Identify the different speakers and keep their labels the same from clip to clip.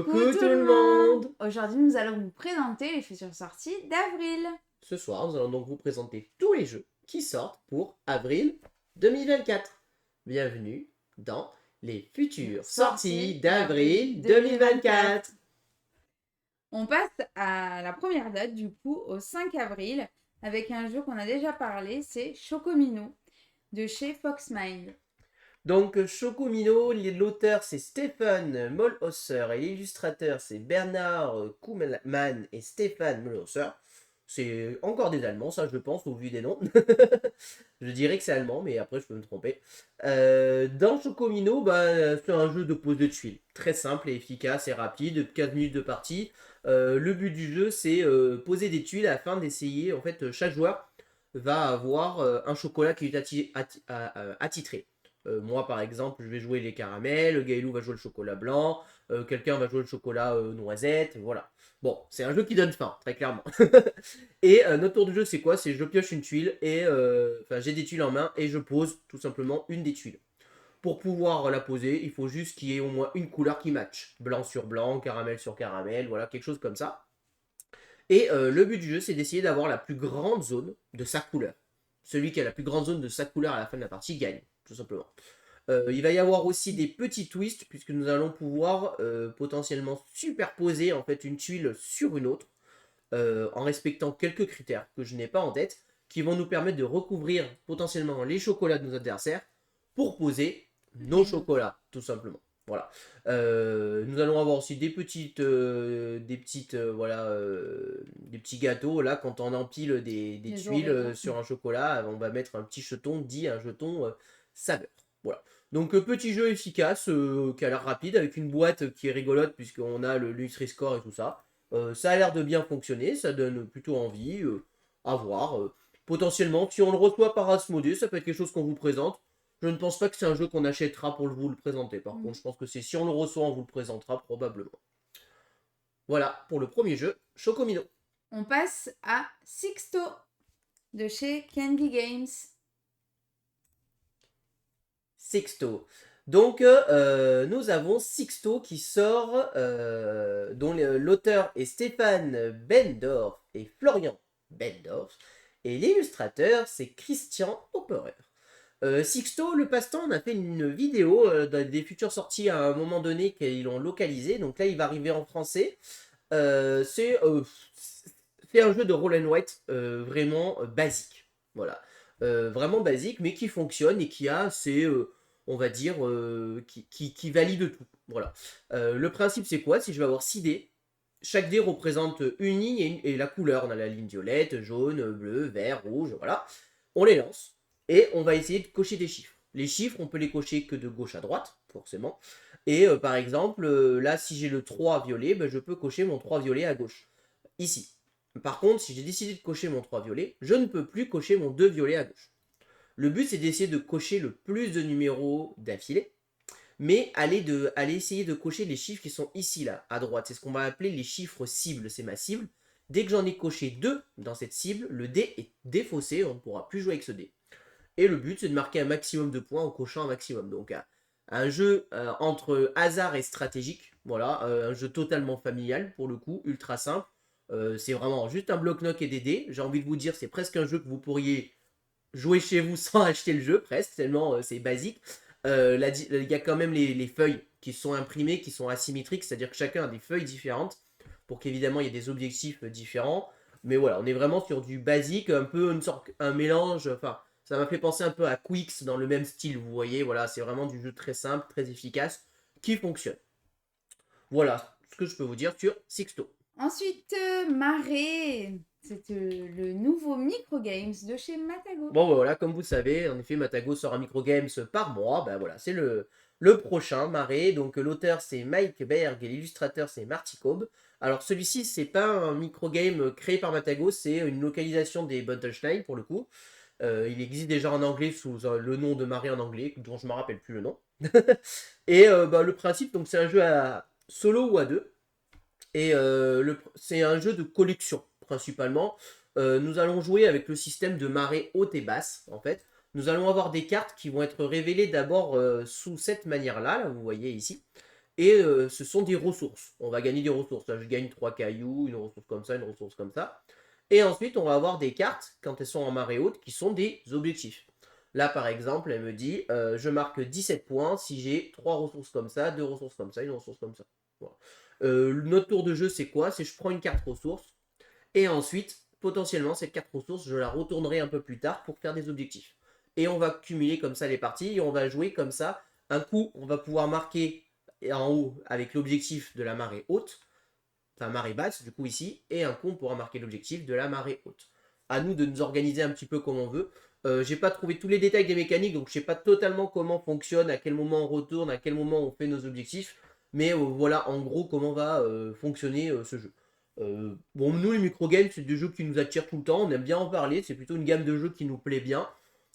Speaker 1: Coucou tout le monde!
Speaker 2: Aujourd'hui, nous allons vous présenter les futures sorties d'avril.
Speaker 1: Ce soir, nous allons donc vous présenter tous les jeux qui sortent pour avril 2024. Bienvenue dans les futures sorties d'avril 2024.
Speaker 2: On passe à la première date, du coup, au 5 avril, avec un jeu qu'on a déjà parlé, c'est Chocomino, de chez Foxmind.
Speaker 1: Donc Chocomino, l'auteur c'est Stephen Mollhauser et l'illustrateur c'est Bernard Kuhlmann et Stefan Mollhauser. C'est encore des Allemands, ça je pense, au vu des noms. Je dirais que c'est allemand, mais après je peux me tromper. Dans Chocomino, c'est un jeu de pose de tuiles. Très simple et efficace et rapide, 15 minutes de partie. Le but du jeu c'est poser des tuiles afin d'essayer, en fait, chaque joueur va avoir un chocolat qui est attitré. Moi, par exemple, je vais jouer les caramels, Gaëlou va jouer le chocolat blanc, quelqu'un va jouer le chocolat noisette, voilà. Bon, c'est un jeu qui donne faim, très clairement. Et notre tour de jeu, c'est quoi? C'est je pioche une tuile, et j'ai des tuiles en main, et je pose tout simplement une des tuiles. Pour pouvoir la poser, il faut juste qu'il y ait au moins une couleur qui matche. Blanc sur blanc, caramel sur caramel, voilà, quelque chose comme ça. Et le but du jeu, c'est d'essayer d'avoir la plus grande zone de sa couleur. Celui qui a la plus grande zone de sa couleur à la fin de la partie gagne, tout simplement. Il va y avoir aussi des petits twists, puisque nous allons pouvoir potentiellement superposer en fait une tuile sur une autre, en respectant quelques critères que je n'ai pas en tête, qui vont nous permettre de recouvrir potentiellement les chocolats de nos adversaires pour poser nos chocolats, tout simplement. Voilà. Nous allons avoir aussi des petits gâteaux. Là, quand on empile des tuiles sur un chocolat, on va mettre un petit jeton, dit un jeton saveur. Voilà. Donc petit jeu efficace, qui a l'air rapide, avec une boîte qui est rigolote, puisqu'on a le Nutri-Score et tout ça. Ça a l'air de bien fonctionner, ça donne plutôt envie, à voir. Potentiellement, si on le reçoit par Asmodée, ça peut être quelque chose qu'on vous présente. Je ne pense pas que c'est un jeu qu'on achètera pour vous le présenter. Par contre, je pense que c'est si on le reçoit, on vous le présentera probablement. Voilà pour le premier jeu, Chocomino.
Speaker 2: On passe à Sixto, de chez Candy Games.
Speaker 1: Sixto. Donc, nous avons Sixto qui sort, dont l'auteur est Stéphane Bendorf et Florian Bendorf. Et l'illustrateur, c'est Christian Hopperer. Sixto, le passe-temps, on a fait une vidéo des futures sorties à un moment donné qu'ils l'ont localisé. Donc là, il va arriver en français. C'est un jeu de roll and write vraiment basique. Voilà. Vraiment basique, mais qui fonctionne et qui a ses... on va dire, qui valide tout. Voilà. Le principe, c'est quoi? C'est que je vais avoir 6 dés. Chaque dé représente une ligne et la couleur. On a la ligne violette, jaune, bleu, vert, rouge, voilà. On les lance et on va essayer de cocher des chiffres. Les chiffres, on peut les cocher que de gauche à droite, forcément. Et par exemple, là, si j'ai le 3 violet, je peux cocher mon 3 violet à gauche. Ici. Par contre, si j'ai décidé de cocher mon 3 violet, je ne peux plus cocher mon 2 violet à gauche. Le but, c'est d'essayer de cocher le plus de numéros d'affilée, mais aller essayer de cocher les chiffres qui sont ici, là, à droite. C'est ce qu'on va appeler les chiffres cibles, c'est ma cible. Dès que j'en ai coché 2 dans cette cible, le dé est défaussé, on ne pourra plus jouer avec ce dé. Et le but, c'est de marquer un maximum de points en cochant un maximum. Donc, un jeu entre hasard et stratégique, voilà, un jeu totalement familial, pour le coup, ultra simple. C'est vraiment juste un bloc-noc et des dés. J'ai envie de vous dire, c'est presque un jeu que vous pourriez jouer chez vous sans acheter le jeu, presque, tellement c'est basique. Il y a quand même les feuilles qui sont imprimées, qui sont asymétriques, c'est-à-dire que chacun a des feuilles différentes, pour qu'évidemment il y ait des objectifs différents. Mais voilà, on est vraiment sur du basique, un peu un mélange, enfin, ça m'a fait penser un peu à Quicks dans le même style, vous voyez, voilà, c'est vraiment du jeu très simple, très efficace, qui fonctionne. Voilà ce que je peux vous dire sur Sixto.
Speaker 2: Ensuite, Marée, c'est le nouveau microgames de chez Matago.
Speaker 1: Bon, voilà, comme vous le savez, en effet, Matago sort un microgames par mois. Ben voilà, c'est le prochain, Marée. Donc l'auteur, c'est Mike Berg et l'illustrateur, c'est Marty Cobb. Alors celui-ci, c'est pas un microgame créé par Matago, c'est une localisation des Buntelstein, pour le coup. Il existe déjà en anglais sous le nom de Marée en anglais, dont je ne me rappelle plus le nom. Et le principe, donc c'est un jeu à solo ou à deux. Et c'est un jeu de collection, principalement. Nous allons jouer avec le système de marée haute et basse, en fait. Nous allons avoir des cartes qui vont être révélées d'abord sous cette manière-là, là, vous voyez ici. Et ce sont des ressources. On va gagner des ressources. Là, je gagne 3 cailloux, une ressource comme ça, une ressource comme ça. Et ensuite, on va avoir des cartes, quand elles sont en marée haute, qui sont des objectifs. Là, par exemple, elle me dit, je marque 17 points si j'ai 3 ressources comme ça, 2 ressources comme ça, une ressource comme ça. Voilà. Notre tour de jeu, c'est quoi? C'est je prends une carte ressource, et ensuite, potentiellement, cette carte ressource, je la retournerai un peu plus tard pour faire des objectifs. Et on va cumuler comme ça les parties, et on va jouer comme ça. Un coup, on va pouvoir marquer en haut avec l'objectif de la marée haute, enfin marée basse du coup ici, et un coup on pourra marquer l'objectif de la marée haute. À nous de nous organiser un petit peu comme on veut. J'ai pas trouvé tous les détails des mécaniques, donc je sais pas totalement comment fonctionne, à quel moment on retourne, à quel moment on fait nos objectifs, mais voilà en gros comment va fonctionner ce jeu. Bon, nous les microgames, c'est des jeux qui nous attirent tout le temps, on aime bien en parler, c'est plutôt une gamme de jeux qui nous plaît bien.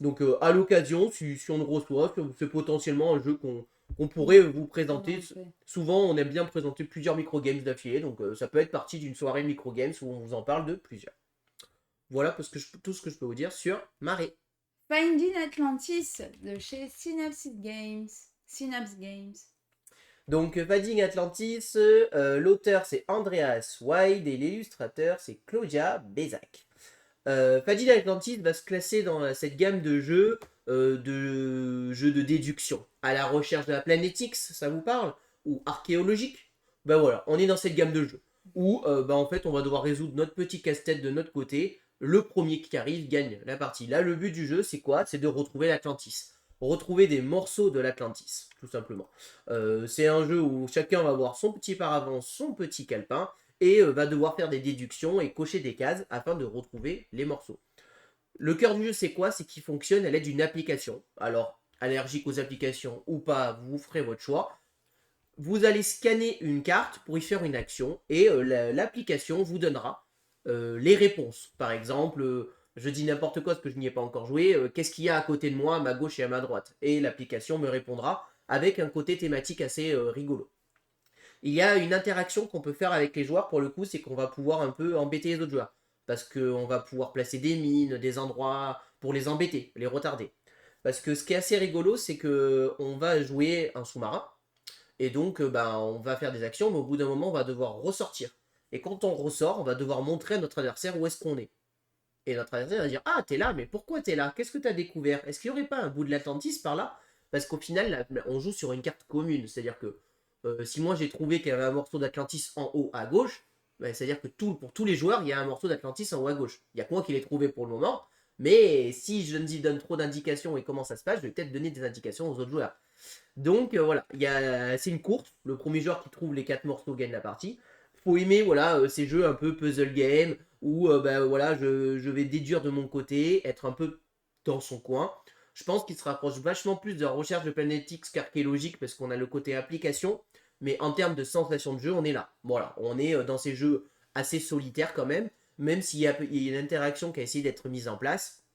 Speaker 1: Donc à l'occasion, si on le reçoit, c'est potentiellement un jeu qu'on pourrait vous présenter. Souvent, on aime bien présenter plusieurs microgames d'affilée, donc ça peut être partie d'une soirée microgames où on vous en parle de plusieurs. Voilà tout ce que je peux vous dire sur Marée.
Speaker 2: Finding Atlantis de chez Synapse Games. Synapse Games.
Speaker 1: Donc Finding Atlantis, l'auteur c'est Andreas Wild et l'illustrateur c'est Claudia Bézac. Finding Atlantis va se classer dans cette gamme de jeux de déduction. À la recherche de la planète X, ça vous parle? Ou archéologique? Ben voilà, on est dans cette gamme de jeux. Où en fait on va devoir résoudre notre petit casse-tête de notre côté. Le premier qui arrive gagne la partie. Là, le but du jeu, c'est quoi? C'est de retrouver l'Atlantis. Retrouver des morceaux de l'Atlantis, tout simplement. C'est un jeu où chacun va avoir son petit paravent, son petit calepin, et va devoir faire des déductions et cocher des cases afin de retrouver les morceaux. Le cœur du jeu, c'est quoi? C'est qu'il fonctionne à l'aide d'une application. Alors, allergique aux applications ou pas, vous ferez votre choix. Vous allez scanner une carte pour y faire une action et l'application vous donnera les réponses. Par exemple, je dis n'importe quoi parce que je n'y ai pas encore joué. Qu'est-ce qu'il y a à côté de moi, à ma gauche et à ma droite? Et l'application me répondra avec un côté thématique assez rigolo. Il y a une interaction qu'on peut faire avec les joueurs, pour le coup, c'est qu'on va pouvoir un peu embêter les autres joueurs. Parce qu'on va pouvoir placer des mines, des endroits pour les embêter, les retarder. Parce que ce qui est assez rigolo, c'est que on va jouer un sous-marin, et donc on va faire des actions, mais au bout d'un moment, on va devoir ressortir. Et quand on ressort, on va devoir montrer à notre adversaire où est-ce qu'on est. Et notre adversaire va dire: Ah, t'es là, mais pourquoi t'es là? Qu'est-ce que t'as découvert? Est-ce qu'il n'y aurait pas un bout de l'Atlantis par là? Parce qu'au final, on joue sur une carte commune. C'est-à-dire que si moi j'ai trouvé qu'il y avait un morceau d'Atlantis en haut à gauche, c'est-à-dire que pour tous les joueurs, il y a un morceau d'Atlantis en haut à gauche. Il n'y a que moi qui l'ai trouvé pour le moment, mais si je ne donne trop d'indications et comment ça se passe, je vais peut-être donner des indications aux autres joueurs. Donc voilà, c'est une course. Le premier joueur qui trouve les 4 morceaux gagne la partie. Faut aimer voilà, ces jeux un peu puzzle game où voilà, je vais déduire de mon côté, être un peu dans son coin. Je pense qu'il se rapproche vachement plus de la recherche de Planet X qu'archéologique parce qu'on a le côté application. Mais en termes de sensation de jeu, on est là. Voilà, on est dans ces jeux assez solitaires quand même s'il y a une interaction qui a essayé d'être mise en place.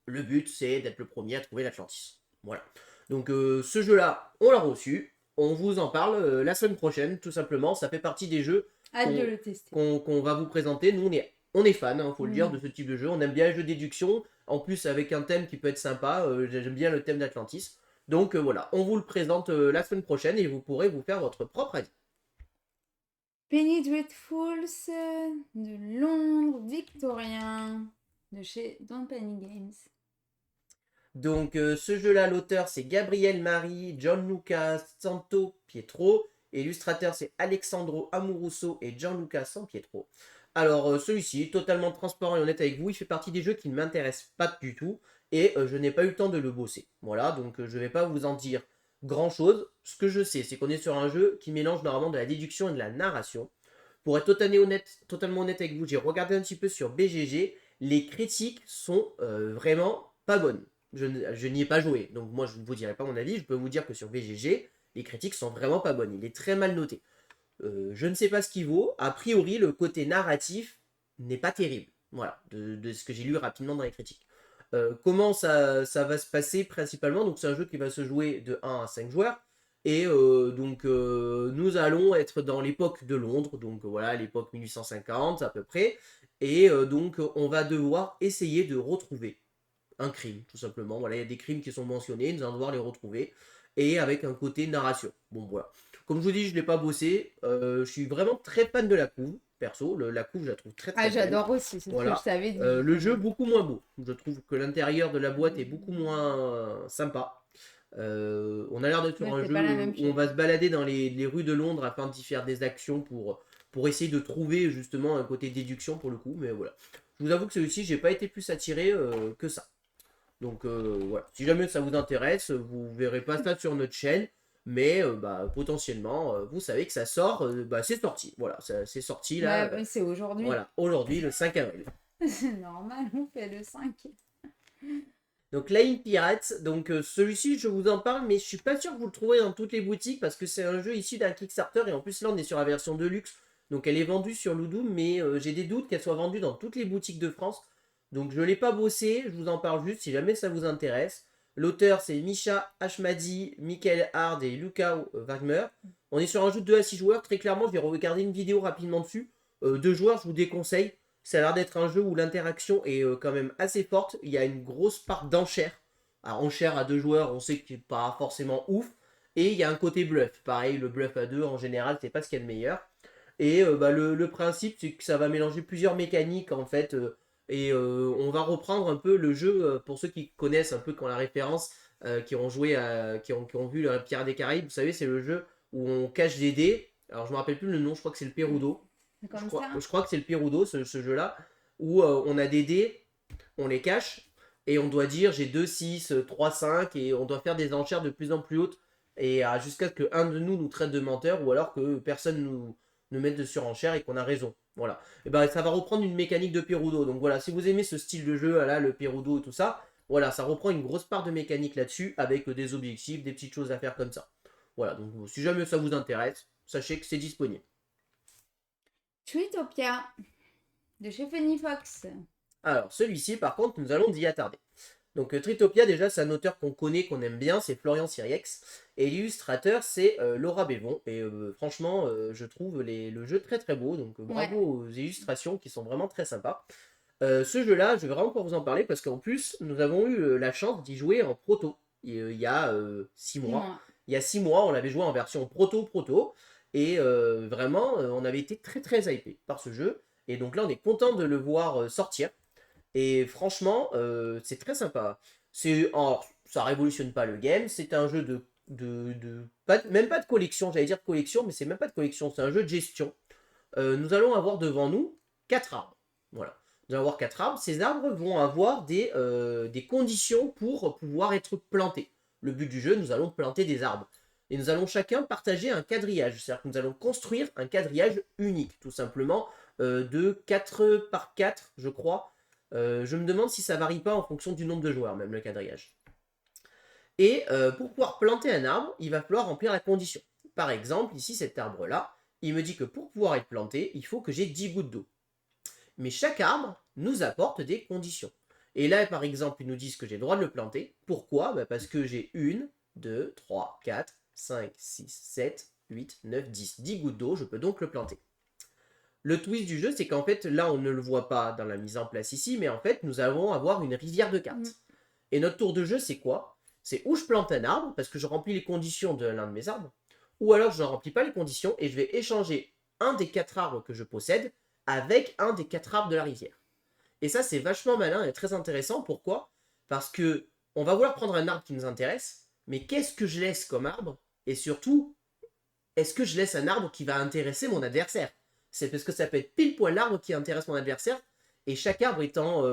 Speaker 1: Le but, c'est d'être le premier à trouver l'Atlantis. Voilà. Donc ce jeu-là, on l'a reçu. On vous en parle la semaine prochaine, tout simplement. Ça fait partie des jeux
Speaker 2: Hâte de le tester.
Speaker 1: qu'on va vous présenter. Nous, on est fans, hein, faut le dire, de ce type de jeu. On aime bien les jeux de déduction. En plus, avec un thème qui peut être sympa. J'aime bien le thème d'Atlantis. Donc voilà, on vous le présente la semaine prochaine et vous pourrez vous faire votre propre avis.
Speaker 2: Penny Dreadfuls de Londres, victorien, de chez Don't Penny Games.
Speaker 1: Donc ce jeu-là, l'auteur c'est Gabriel Marie, Gianluca Santo Pietro, et l'illustrateur c'est Alexandro Amoruso et Gianluca Sampietro. Alors celui-ci, totalement transparent et honnête avec vous, il fait partie des jeux qui ne m'intéressent pas du tout, et je n'ai pas eu le temps de le bosser. Voilà, donc je ne vais pas vous en dire grand-chose. Ce que je sais, c'est qu'on est sur un jeu qui mélange normalement de la déduction et de la narration. Pour être totalement honnête avec vous, j'ai regardé un petit peu sur BGG, les critiques sont vraiment pas bonnes. Je n'y ai pas joué, donc moi je ne vous dirai pas mon avis. Je peux vous dire que sur BGG, les critiques sont vraiment pas bonnes. Il est très mal noté. Je ne sais pas ce qu'il vaut. A priori, le côté narratif n'est pas terrible. Voilà, de ce que j'ai lu rapidement dans les critiques. Comment ça va se passer principalement? Donc c'est un jeu qui va se jouer de 1 à 5 joueurs. Et nous allons être dans l'époque de Londres, donc voilà, l'époque 1850 à peu près. Et donc on va devoir essayer de retrouver un crime, tout simplement. Voilà, il y a des crimes qui sont mentionnés, nous allons devoir les retrouver. Et avec un côté narration. Bon, voilà. Comme je vous dis, je ne l'ai pas bossé. Je suis vraiment très fan de la couve, perso. La couve, je la trouve très
Speaker 2: Ah,
Speaker 1: très belle.
Speaker 2: j'adore aussi, c'est ce que je
Speaker 1: Voilà.
Speaker 2: t'avais dit.
Speaker 1: Le jeu, beaucoup moins beau. Je trouve que l'intérieur de la boîte est beaucoup moins sympa. On a l'air d'être sur
Speaker 2: Ouais,
Speaker 1: un
Speaker 2: c'est
Speaker 1: jeu
Speaker 2: pas la même
Speaker 1: où on
Speaker 2: chose.
Speaker 1: va se balader dans les rues de Londres afin d'y faire des actions pour essayer de trouver justement un côté déduction pour le coup. Mais voilà. Je vous avoue que celui-ci, j'ai pas été plus attiré que ça. Donc voilà. Si jamais ça vous intéresse, vous verrez pas ça sur notre chaîne. Mais bah, potentiellement, vous savez que ça sort, bah, c'est sorti. Voilà, c'est sorti là.
Speaker 2: Ouais, c'est aujourd'hui.
Speaker 1: Voilà, aujourd'hui, le 5 avril.
Speaker 2: C'est normal, on fait le 5.
Speaker 1: Donc Line Pirates, donc celui-ci je vous en parle mais je suis pas sûr que vous le trouverez dans toutes les boutiques parce que c'est un jeu issu d'un Kickstarter et en plus là on est sur la version Deluxe donc elle est vendue sur Ludum mais j'ai des doutes qu'elle soit vendue dans toutes les boutiques de France donc je l'ai pas bossé, je vous en parle juste si jamais ça vous intéresse. L'auteur c'est Misha Hashmadi, Michael Hard et Luca Wagner. On est sur un jeu de 2 à 6 joueurs, très clairement je vais regarder une vidéo rapidement dessus. 2 joueurs je vous déconseille. Ça a l'air d'être un jeu où l'interaction est quand même assez forte. Il y a une grosse part d'enchères. Alors, enchères à 2 joueurs, on sait que c'est pas forcément ouf. Et il y a un côté bluff. Pareil, le bluff à 2, en général, c'est pas ce qu'il y a de meilleur. Et bah, le principe, c'est que ça va mélanger plusieurs mécaniques, en fait. Et on va reprendre un peu le jeu, pour ceux qui connaissent un peu quand la référence, qui ont joué, qui ont vu le Pierre des Caraïbes. Vous savez, c'est le jeu où on cache des dés. Alors, je me rappelle plus le nom, je crois que c'est le Perudo.
Speaker 2: C'est comme ça.
Speaker 1: Je crois que c'est le Perudo, ce jeu-là, où on a des dés, on les cache, et on doit dire j'ai 2, 6, 3, 5, et on doit faire des enchères de plus en plus hautes, et jusqu'à ce qu'un de nous traite de menteur, ou alors que personne nous mette de surenchère et qu'on a raison. Voilà. Et ben ça va reprendre une mécanique de Perudo. Donc voilà, si vous aimez ce style de jeu, là, le Perudo et tout ça, voilà, ça reprend une grosse part de mécanique là-dessus, avec des objectifs, des petites choses à faire comme ça. Voilà, donc si jamais ça vous intéresse, sachez que c'est disponible.
Speaker 2: Tweetopia de chez Penny Fox.
Speaker 1: Alors, celui-ci, par contre, nous allons y attarder. Donc, Tritopia, déjà, c'est un auteur qu'on connaît, qu'on aime bien, c'est Florian Siriex. Et l'illustrateur, c'est Laura Bévon. Et franchement, je trouve le jeu très très beau. Donc, bravo aux illustrations qui sont vraiment très sympas. Ce jeu-là, je vais vraiment pouvoir vous en parler parce qu'en plus, nous avons eu la chance d'y jouer en proto. Il y a 6 mois. Il y a 6 mois, on l'avait joué en version proto. Et vraiment, on avait été très très hypé par ce jeu. Et donc là, on est content de le voir sortir. Et franchement, c'est très sympa. Alors, ça révolutionne pas le game, c'est un jeu même pas de collection, j'allais dire de collection, mais c'est même pas de collection, c'est un jeu de gestion. Nous allons avoir devant nous 4 arbres. Voilà. Nous allons avoir 4 arbres. Ces arbres vont avoir des conditions pour pouvoir être plantés. Le but du jeu, nous allons planter des arbres. Et nous allons chacun partager un quadrillage. C'est-à-dire que nous allons construire un quadrillage unique, tout simplement, de 4 par 4, je crois. Je me demande si ça varie pas en fonction du nombre de joueurs, même le quadrillage. Et pour pouvoir planter un arbre, il va falloir remplir la condition. Par exemple, ici, cet arbre-là, il me dit que pour pouvoir être planté, il faut que j'ai 10 gouttes d'eau. Mais chaque arbre nous apporte des conditions. Et là, par exemple, ils nous disent que j'ai le droit de le planter. Pourquoi ? Parce que j'ai 1, 2, 3, 4, 5, 6, 7, 8, 9, 10. 10 gouttes d'eau, je peux donc le planter. Le twist du jeu, c'est qu'en fait, là, on ne le voit pas dans la mise en place ici, mais en fait, nous allons avoir une rivière de cartes. Et notre tour de jeu, c'est quoi ? C'est où je plante un arbre, parce que je remplis les conditions de l'un de mes arbres, ou alors je ne remplis pas les conditions et je vais échanger un des 4 arbres que je possède avec un des 4 arbres de la rivière. Et ça, c'est vachement malin et très intéressant. Pourquoi ? Parce que on va vouloir prendre un arbre qui nous intéresse, mais qu'est-ce que je laisse comme arbre ? Et surtout, est-ce que je laisse un arbre qui va intéresser mon adversaire ? C'est parce que ça peut être pile poil l'arbre qui intéresse mon adversaire, et chaque arbre étant,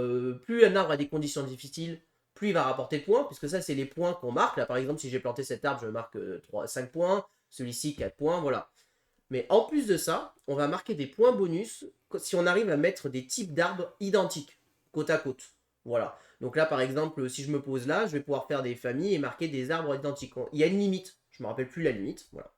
Speaker 1: plus un arbre a des conditions difficiles, plus il va rapporter de points, puisque ça c'est les points qu'on marque. Là par exemple, si j'ai planté cet arbre, je marque 5 points, celui-ci 4 points, voilà. Mais en plus de ça, on va marquer des points bonus si on arrive à mettre des types d'arbres identiques, côte à côte. Voilà. Donc là par exemple, si je me pose là, je vais pouvoir faire des familles et marquer des arbres identiques. Il y a une limite, je ne me rappelle plus la limite, voilà.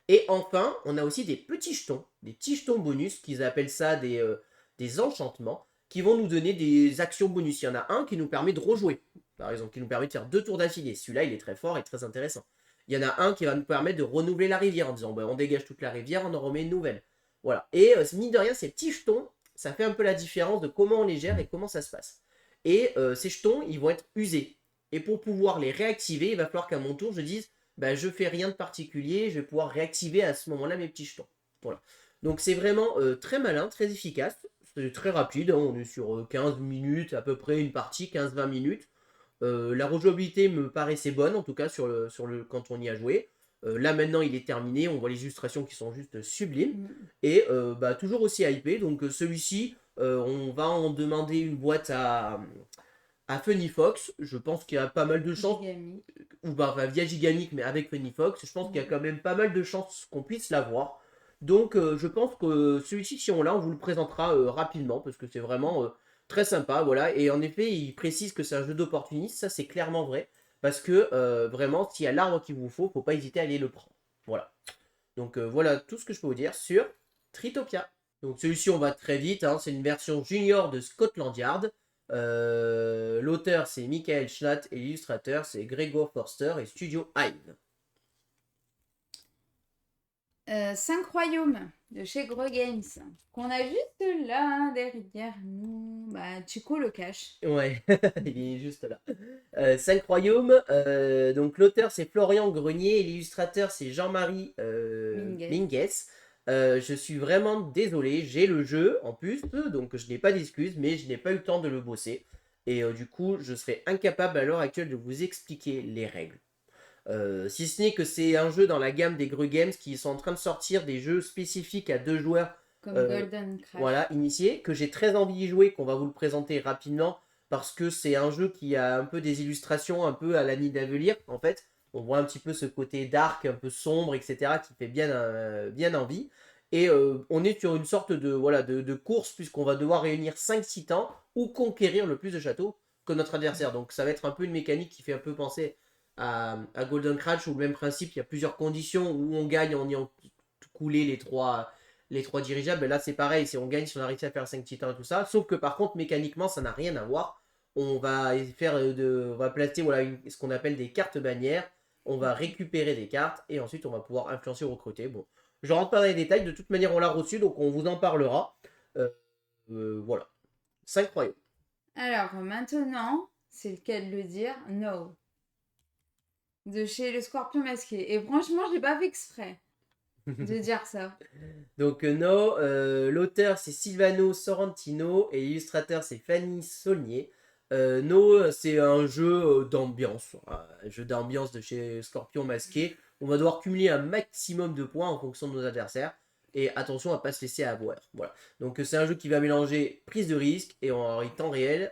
Speaker 1: Et enfin, on a aussi des petits jetons bonus, qu'ils appellent ça des enchantements, qui vont nous donner des actions bonus. Il y en a un qui nous permet de rejouer, par exemple, qui nous permet de faire 2 tours d'affilée. Celui-là, il est très fort et très intéressant. Il y en a un qui va nous permettre de renouveler la rivière, en disant, on dégage toute la rivière, on en remet une nouvelle. Voilà. Et mine de rien, ces petits jetons, ça fait un peu la différence de comment on les gère et comment ça se passe. Et ces jetons, ils vont être usés. Et pour pouvoir les réactiver, il va falloir qu'à mon tour, je dise, bah, je fais rien de particulier, je vais pouvoir réactiver à ce moment-là mes petits jetons. Voilà. Donc c'est vraiment très malin, très efficace, c'est très rapide, hein, on est sur 15 minutes à peu près, une partie, 15-20 minutes. La rejouabilité me paraissait bonne, en tout cas quand on y a joué. Là maintenant il est terminé, on voit les illustrations qui sont juste sublimes. Et bah, toujours aussi hypé, donc celui-ci, on va en demander une boîte à Funny Fox. Je pense qu'il y a pas mal de chances,
Speaker 2: Gigami.
Speaker 1: ou bah, enfin, via Gigamic, mais avec Funny Fox, je pense qu'il y a quand même pas mal de chances qu'on puisse l'avoir. Donc je pense que celui-ci, si on l'a, on vous le présentera rapidement, parce que c'est vraiment très sympa, voilà. Et en effet, il précise que c'est un jeu d'opportuniste, ça c'est clairement vrai, parce que vraiment, s'il y a l'arbre qu'il vous faut pas hésiter à aller le prendre. Voilà. Donc voilà tout ce que je peux vous dire sur Tritopia. Donc celui-ci, on va très vite, hein, c'est une version junior de Scotland Yard. L'auteur, c'est Michael Schlatt et l'illustrateur, c'est Gregor Forster et Studio Hive.
Speaker 2: 5 royaumes de chez Gros Games, qu'on a juste là derrière nous. Bah, Chico le cache.
Speaker 1: Ouais, il est juste là. 5 royaumes, donc l'auteur c'est Florian Grenier et l'illustrateur c'est Jean-Marie
Speaker 2: Minguez.
Speaker 1: Minguez. Je suis vraiment désolé, j'ai le jeu en plus, donc je n'ai pas d'excuses, mais je n'ai pas eu le temps de le bosser. Et du coup, je serais incapable à l'heure actuelle de vous expliquer les règles. Si ce n'est que c'est un jeu dans la gamme des Gru Games qui sont en train de sortir des jeux spécifiques à 2 joueurs,
Speaker 2: Comme Golden Crash.
Speaker 1: voilà, initiés, que j'ai très envie d'y jouer, qu'on va vous le présenter rapidement, parce que c'est un jeu qui a un peu des illustrations un peu à la Nidavellir, en fait. On voit un petit peu ce côté dark, un peu sombre, etc., qui fait bien envie. Et on est sur une sorte de, voilà, de course, puisqu'on va devoir réunir 5 titans ou conquérir le plus de châteaux que notre adversaire. Donc ça va être un peu une mécanique qui fait un peu penser à Golden Crash, où le même principe, il y a plusieurs conditions où on gagne en ayant coulé les trois dirigeables. Là, c'est pareil, si on gagne, si on a réussi à faire 5 titans et tout ça. Sauf que par contre, mécaniquement, ça n'a rien à voir. On va faire on va placer voilà, ce qu'on appelle des cartes bannières. On va récupérer des cartes et ensuite on va pouvoir influencer ou recruter. Bon, je rentre pas dans les détails. De toute manière, on l'a reçu, donc on vous en parlera. Euh, voilà. 5 royaumes.
Speaker 2: Alors maintenant, c'est le cas de le dire, No. De chez le Scorpion Masqué. Et franchement, je l'ai pas fait exprès de dire ça.
Speaker 1: Donc no, l'auteur c'est Silvano Sorrentino et l'illustrateur c'est Fanny Saulnier. No, c'est un jeu d'ambiance, un jeu d'ambiance de chez Scorpion Masqué. On va devoir cumuler un maximum de points en fonction de nos adversaires. Et attention à pas se laisser avoir. Voilà. Donc c'est un jeu qui va mélanger prise de risque et en temps réel.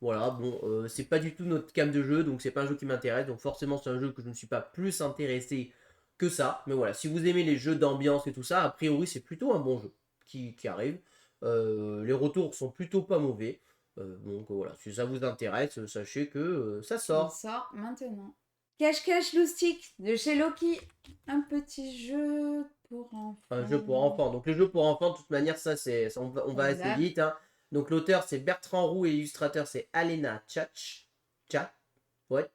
Speaker 1: Voilà, bon, c'est pas du tout notre cam de jeu, donc c'est pas un jeu qui m'intéresse. Donc forcément c'est un jeu que je ne suis pas plus intéressé que ça. Mais voilà, si vous aimez les jeux d'ambiance et tout ça, a priori c'est plutôt un bon jeu qui arrive. Les retours sont plutôt pas mauvais. Donc voilà, si ça vous intéresse, sachez que ça
Speaker 2: Il
Speaker 1: sort.
Speaker 2: sort maintenant. Cache-cache loustique de chez Loki. Un petit jeu pour enfants.
Speaker 1: Un jeu pour enfants. Donc les jeux pour enfants, de toute manière, on va assez
Speaker 2: Voilà.
Speaker 1: vite. Hein. Donc l'auteur c'est Bertrand Roux et l'illustrateur c'est Alena Tchach. Tchach. Ouais.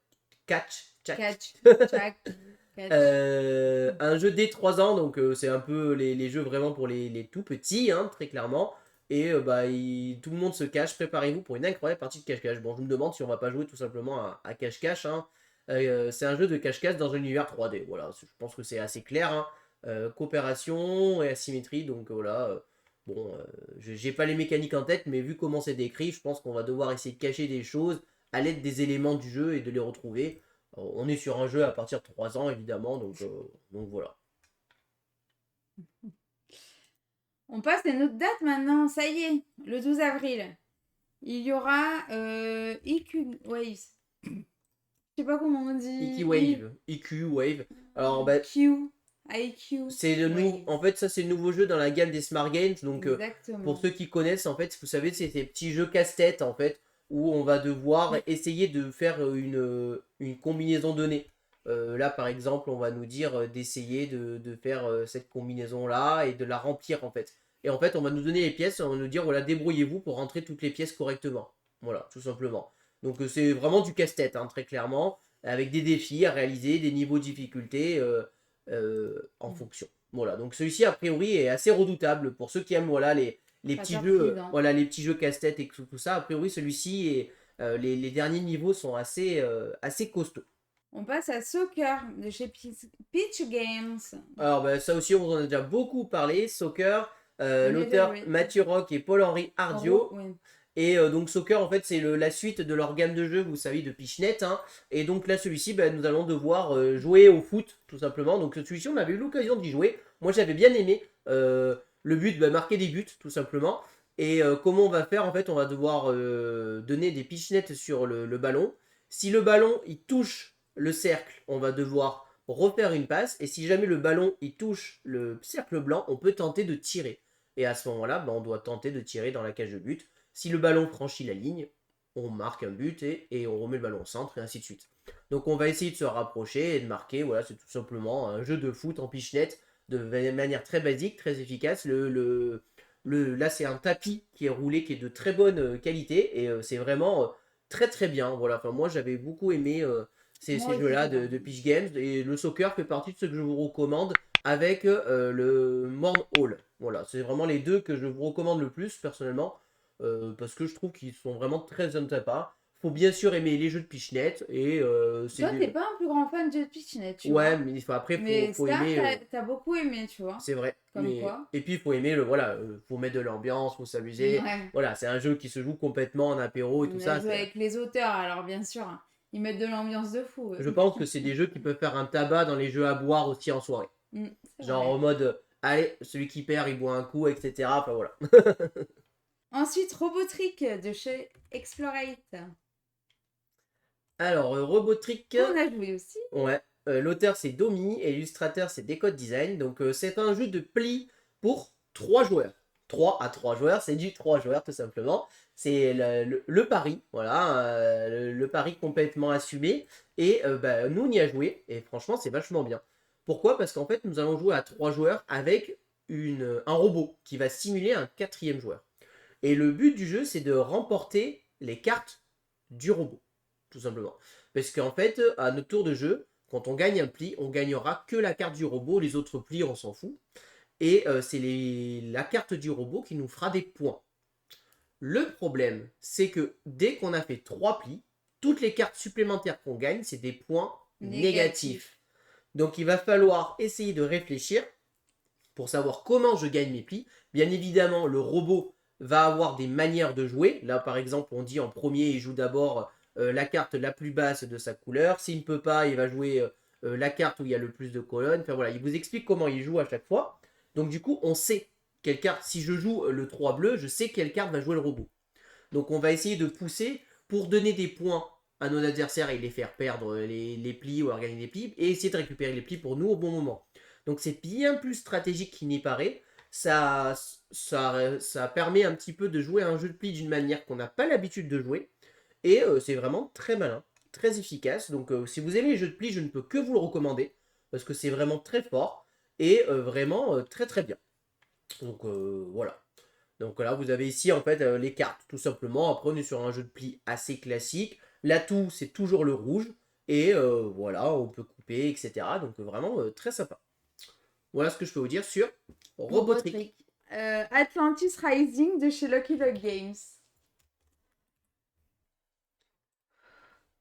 Speaker 1: Catch. Tchach.
Speaker 2: Catch. Catch.
Speaker 1: Un jeu dès 3 ans, donc c'est un peu les jeux vraiment pour les tout petits, hein, très clairement. Et bah, tout le monde se cache, préparez-vous pour une incroyable partie de cache-cache. Bon, je me demande si on va pas jouer tout simplement à cache-cache. Hein. C'est un jeu de cache-cache dans un univers 3D. Voilà, je pense que c'est assez clair. Hein. Coopération et asymétrie, donc voilà. Bon, j'ai pas les mécaniques en tête, mais vu comment c'est décrit, je pense qu'on va devoir essayer de cacher des choses à l'aide des éléments du jeu et de les retrouver. On est sur un jeu à partir de 3 ans, évidemment, donc voilà.
Speaker 2: On passe à une autre date maintenant. Ça y est, le 12 avril. Il y aura IQ Waves. Je sais pas comment on dit.
Speaker 1: IQ Wave. Alors, bah,
Speaker 2: IQ.
Speaker 1: c'est le
Speaker 2: Wave.
Speaker 1: en fait, ça c'est le nouveau jeu dans la gamme des Smart Games. Donc,
Speaker 2: Exactement.
Speaker 1: pour ceux qui connaissent, en fait, vous savez, c'est ces petits jeux casse-tête, en fait, où on va devoir essayer de faire une combinaison donnée. Là, par exemple, on va nous dire d'essayer de faire cette combinaison-là et de la remplir, en fait. Et en fait, on va nous donner les pièces, on va nous dire, voilà, débrouillez-vous pour rentrer toutes les pièces correctement. Voilà, tout simplement. Donc, c'est vraiment du casse-tête, hein, très clairement, avec des défis à réaliser, des niveaux de difficulté en fonction. Voilà, donc celui-ci, a priori, est assez redoutable pour ceux qui aiment voilà, les petits jeux, voilà, les petits jeux casse-tête et tout ça. A priori, celui-ci et les derniers niveaux sont assez costauds.
Speaker 2: On passe à Soccer de chez Peach Games.
Speaker 1: Alors, bah, ça aussi, on en a déjà beaucoup parlé. Soccer,
Speaker 2: On y a déjà
Speaker 1: l'auteur
Speaker 2: joué.
Speaker 1: Mathieu Rock et Paul-Henri Ardio.
Speaker 2: Oui.
Speaker 1: Et donc Soccer, en fait, c'est la suite de leur gamme de jeux, vous savez, de Pichenette. Hein. Et donc là, celui-ci, bah, nous allons devoir jouer au foot, tout simplement. Donc celui-ci, on avait eu l'occasion d'y jouer. Moi, j'avais bien aimé. Le but, bah, marquer des buts, tout simplement. Et comment on va faire? En fait, on va devoir donner des pichenettes sur le ballon. Si le ballon, il touche le cercle, on va devoir refaire une passe. Et si jamais le ballon, il touche le cercle blanc, on peut tenter de tirer. Et à ce moment-là, bah, on doit tenter de tirer dans la cage de but. Si le ballon franchit la ligne, on marque un but et on remet le ballon au centre et ainsi de suite. Donc on va essayer de se rapprocher et de marquer. Voilà, c'est tout simplement un jeu de foot en pichenette de manière très basique, très efficace. Là, c'est un tapis qui est roulé, qui est de très bonne qualité et c'est vraiment très très bien. Voilà, enfin, moi j'avais beaucoup aimé ces
Speaker 2: Moi aussi,
Speaker 1: jeux-là
Speaker 2: c'est
Speaker 1: de Pitch Games et le soccer fait partie de ce que je vous recommande avec le Morn Hall. Voilà, c'est vraiment les deux que je vous recommande le plus personnellement parce que je trouve qu'ils sont vraiment très sympas. Faut bien sûr aimer les jeux de pichenette et c'est
Speaker 2: Toi, t'es pas un plus grand fan de Pictionette, tu
Speaker 1: ouais,
Speaker 2: vois.
Speaker 1: mais après
Speaker 2: Mais
Speaker 1: faut
Speaker 2: ça,
Speaker 1: aimer
Speaker 2: t'as beaucoup aimé, tu vois.
Speaker 1: c'est vrai.
Speaker 2: Comme quoi.
Speaker 1: Et puis il faut aimer le voilà, faut mettre de l'ambiance, faut s'amuser.
Speaker 2: Ouais.
Speaker 1: Voilà, c'est un jeu qui se joue complètement en apéro et tout
Speaker 2: On a
Speaker 1: ça.
Speaker 2: joué avec les auteurs, alors bien sûr, hein. Ils mettent de l'ambiance de fou, eux.
Speaker 1: Je pense que c'est des jeux qui peuvent faire un tabac dans les jeux à boire aussi en soirée.
Speaker 2: C'est
Speaker 1: Genre en
Speaker 2: vrai.
Speaker 1: mode allez, celui qui perd, il boit un coup, etc. Enfin voilà.
Speaker 2: Ensuite, Robotrick de chez Explorate.
Speaker 1: Alors, Robotrick,
Speaker 2: Qu'on a joué aussi.
Speaker 1: ouais. L'auteur c'est Domi et l'illustrateur c'est Decode Design. Donc c'est un jeu de pli pour 3 joueurs. 3 à 3 joueurs, c'est du 3 joueurs tout simplement. C'est le pari, voilà, le pari complètement assumé. Et bah, nous on y a joué et franchement c'est vachement bien. Pourquoi? Parce qu'en fait nous allons jouer à 3 joueurs avec un robot qui va simuler un quatrième joueur. Et le but du jeu c'est de remporter les cartes du robot, tout simplement. Parce qu'en fait, à notre tour de jeu, quand on gagne un pli, on gagnera que la carte du robot, les autres plis, on s'en fout. Et c'est la carte du robot qui nous fera des points. Le problème, c'est que dès qu'on a fait 3 plis, toutes les cartes supplémentaires qu'on gagne, c'est des points négatifs. Donc il va falloir essayer de réfléchir pour savoir comment je gagne mes plis. Bien évidemment, le robot va avoir des manières de jouer. Là, par exemple, on dit en premier, il joue d'abord la carte la plus basse de sa couleur. S'il ne peut pas, il va jouer la carte où il y a le plus de colonnes. Enfin voilà, il vous explique comment il joue à chaque fois. Donc du coup, on sait quelle carte, si je joue le 3 bleu, je sais quelle carte va jouer le robot. Donc on va essayer de pousser pour donner des points à nos adversaires et les faire perdre les plis ou à gagner des plis et essayer de récupérer les plis pour nous au bon moment. Donc c'est bien plus stratégique qu'il n'y paraît. Ça permet un petit peu de jouer un jeu de plis d'une manière qu'on n'a pas l'habitude de jouer. Et c'est vraiment très malin, très efficace. Donc si vous aimez les jeux de plis, je ne peux que vous le recommander. Parce que c'est vraiment très fort et vraiment très très bien. Donc voilà. Donc là, vous avez ici en fait les cartes, tout simplement. Après, on est sur un jeu de plis assez classique. L'atout, c'est toujours le rouge. Et voilà, on peut couper, etc. Donc vraiment très sympa. Voilà ce que je peux vous dire sur Robotrick.
Speaker 2: Robotrick. Atlantis Rising de chez Lucky Luck Games.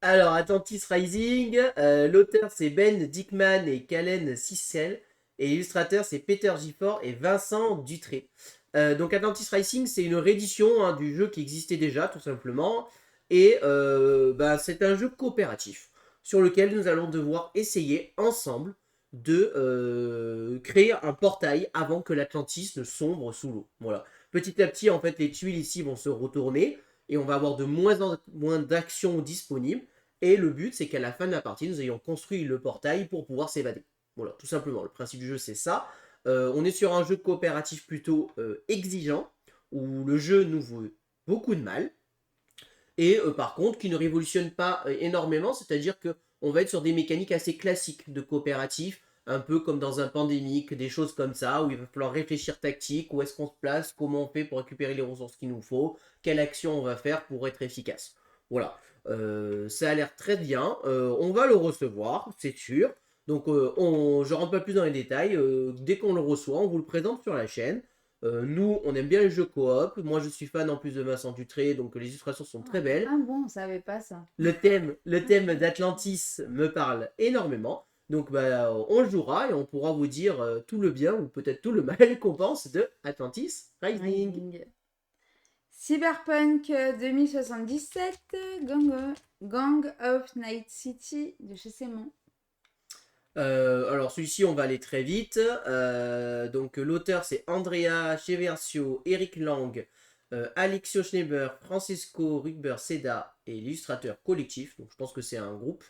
Speaker 1: Alors, Atlantis Rising, l'auteur c'est Ben Dickman et Calen Sissel. Et l'illustrateur c'est Peter Gifford et Vincent Dutré. Donc Atlantis Rising, c'est une réédition hein, du jeu qui existait déjà, tout simplement. Et bah, c'est un jeu coopératif sur lequel nous allons devoir essayer ensemble de créer un portail avant que l'Atlantis ne sombre sous l'eau. Voilà. Petit à petit, en fait, les tuiles ici vont se retourner et on va avoir de moins en moins d'actions disponibles. Et le but, c'est qu'à la fin de la partie, nous ayons construit le portail pour pouvoir s'évader. Voilà, tout simplement. Le principe du jeu, c'est ça. On est sur un jeu coopératif plutôt exigeant, où le jeu nous veut beaucoup de mal, et par contre qui ne révolutionne pas énormément, c'est-à-dire que on va être sur des mécaniques assez classiques de coopératif, un peu comme dans un pandémique, des choses comme ça, où il va falloir réfléchir tactique, où est-ce qu'on se place, comment on fait pour récupérer les ressources qu'il nous faut, quelle action on va faire pour être efficace. Voilà, ça a l'air très bien, on va le recevoir, c'est sûr. Donc je rentre pas plus dans les détails, dès qu'on le reçoit, on vous le présente sur la chaîne. Nous, on aime bien les jeux coop. Moi, je suis fan en plus de Vincent Dutrait, donc les illustrations sont très belles.
Speaker 2: Ah bon, on savait pas ça.
Speaker 1: Le thème d'Atlantis me parle énormément. Donc, bah, on le jouera et on pourra vous dire tout le bien ou peut-être tout le mal qu'on pense de Atlantis Rising.
Speaker 2: Rising. Cyberpunk 2077, Gang of Night City de chez Simon.
Speaker 1: Alors celui-ci, on va aller très vite. Donc l'auteur, c'est Andrea Cheversio, Eric Lang, Alexio Schneber, Francesco Rugber Seda et l'illustrateur collectif. Donc je pense que c'est un groupe.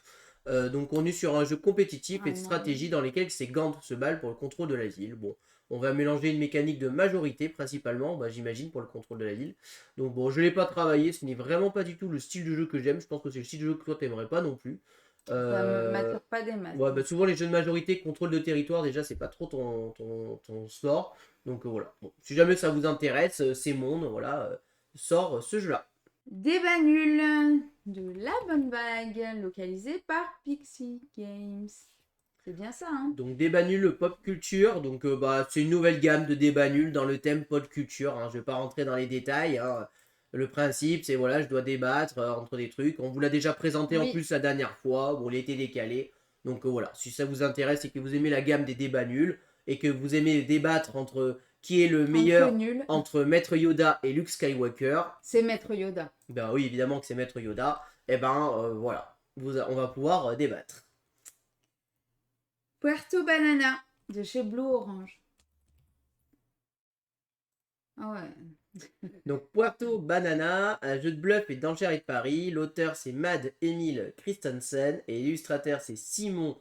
Speaker 1: Donc on est sur un jeu compétitif et de stratégie dans lequel c'est Gand se balle pour le contrôle de la ville. Bon, on va mélanger une mécanique de majorité principalement, bah, j'imagine, pour le contrôle de la ville. Donc bon, je ne l'ai pas travaillé, ce n'est vraiment pas du tout le style de jeu que j'aime. Je pense que c'est le style de jeu que toi t'aimerais pas non plus.
Speaker 2: Ça m'attire pas des masses.
Speaker 1: Ouais, bah souvent les jeux de majorité, contrôle de territoire, déjà c'est pas trop ton sport. Donc voilà. Bon, si jamais ça vous intéresse, c'est Monde, voilà, sort ce jeu-là.
Speaker 2: Débat nul de la bonne vague, localisé par Pixie Games. C'est bien ça, hein?
Speaker 1: Donc débat nul pop culture, donc bah c'est une nouvelle gamme de débats nuls dans le thème pop culture. Hein. Je vais pas rentrer dans les détails. Hein. Le principe, c'est voilà, je dois débattre entre des trucs. On vous l'a déjà présenté en plus la dernière fois. Bon, il était décalé. Donc voilà, si ça vous intéresse et que vous aimez la gamme des débats nuls et que vous aimez débattre entre qui est le meilleur entre Maître Yoda et Luke Skywalker.
Speaker 2: C'est Maître Yoda.
Speaker 1: Ben oui, évidemment que c'est Maître Yoda. Et ben voilà, on va pouvoir débattre.
Speaker 2: Puerto Banana de chez Blue Orange. Ah ouais.
Speaker 1: Donc Puerto Banana, un jeu de bluff et d'enchères et de paris. L'auteur c'est Mad Emil Christensen et l'illustrateur c'est Simon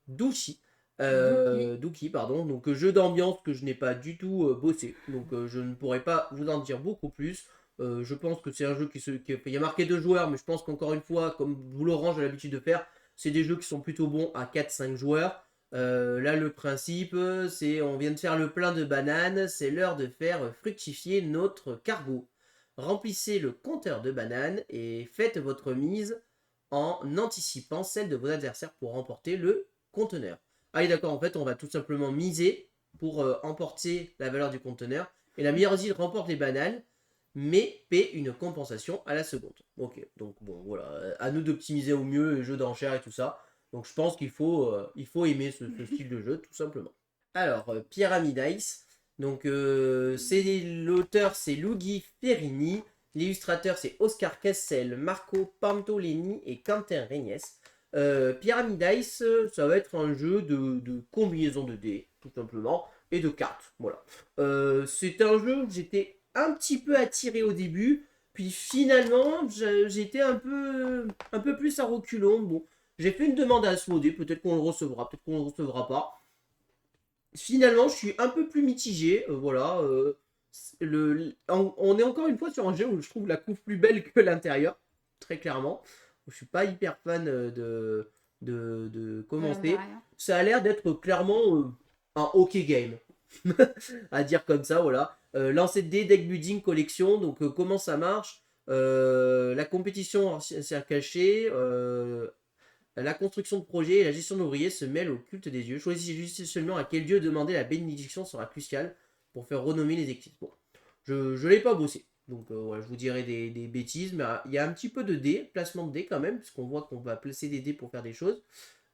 Speaker 1: Douki. Pardon. Donc jeu d'ambiance que je n'ai pas du tout bossé. Donc je ne pourrais pas vous en dire beaucoup plus. Je pense que c'est un jeu il y a marqué 2 joueurs, mais je pense qu'encore une fois, comme Blue Orange a l'habitude de faire, c'est des jeux qui sont plutôt bons à 4-5 joueurs. Là, le principe, c'est on vient de faire le plein de bananes, c'est l'heure de faire fructifier notre cargo. Remplissez le compteur de bananes et faites votre mise en anticipant celle de vos adversaires pour remporter le conteneur. Ah oui, d'accord, en fait, on va tout simplement miser pour emporter la valeur du conteneur. Et la meilleure île remporte les bananes, mais paie une compensation à la seconde. Ok, donc bon, voilà, à nous d'optimiser au mieux les jeux d'enchères et tout ça. Donc je pense qu'il faut aimer ce style de jeu, tout simplement. Alors, Pyramid Ice. Donc, l'auteur, c'est Luigi Ferrini. L'illustrateur, c'est Oscar Kessel, Marco Pantolini et Quentin Reignes. Pyramid Ice, ça va être un jeu de combinaison de dés, tout simplement, et de cartes. Voilà. C'est un jeu où j'étais un petit peu attiré au début, puis finalement, j'étais un peu plus à reculons. Bon, j'ai fait une demande à Asmodée, peut-être qu'on le recevra, peut-être qu'on le recevra pas. Finalement, je suis un peu plus mitigé, voilà. On est encore une fois sur un jeu où je trouve la couve plus belle que l'intérieur, très clairement. Je suis pas hyper fan de commencer. Ça a l'air d'être clairement un hockey game, à dire comme ça, voilà. Lancer de dés, deck building, collection, donc comment ça marche, la compétition c'est caché, la construction de projets et la gestion d'ouvriers se mêlent au culte des dieux. Choisissez seulement à quel dieu demander la bénédiction sera crucial pour faire renommer les équipes. Bon, je l'ai pas bossé, donc voilà, je vous dirai des bêtises, mais il y a un petit peu de dés, placement de dés quand même, puisqu'on voit qu'on va placer des dés pour faire des choses.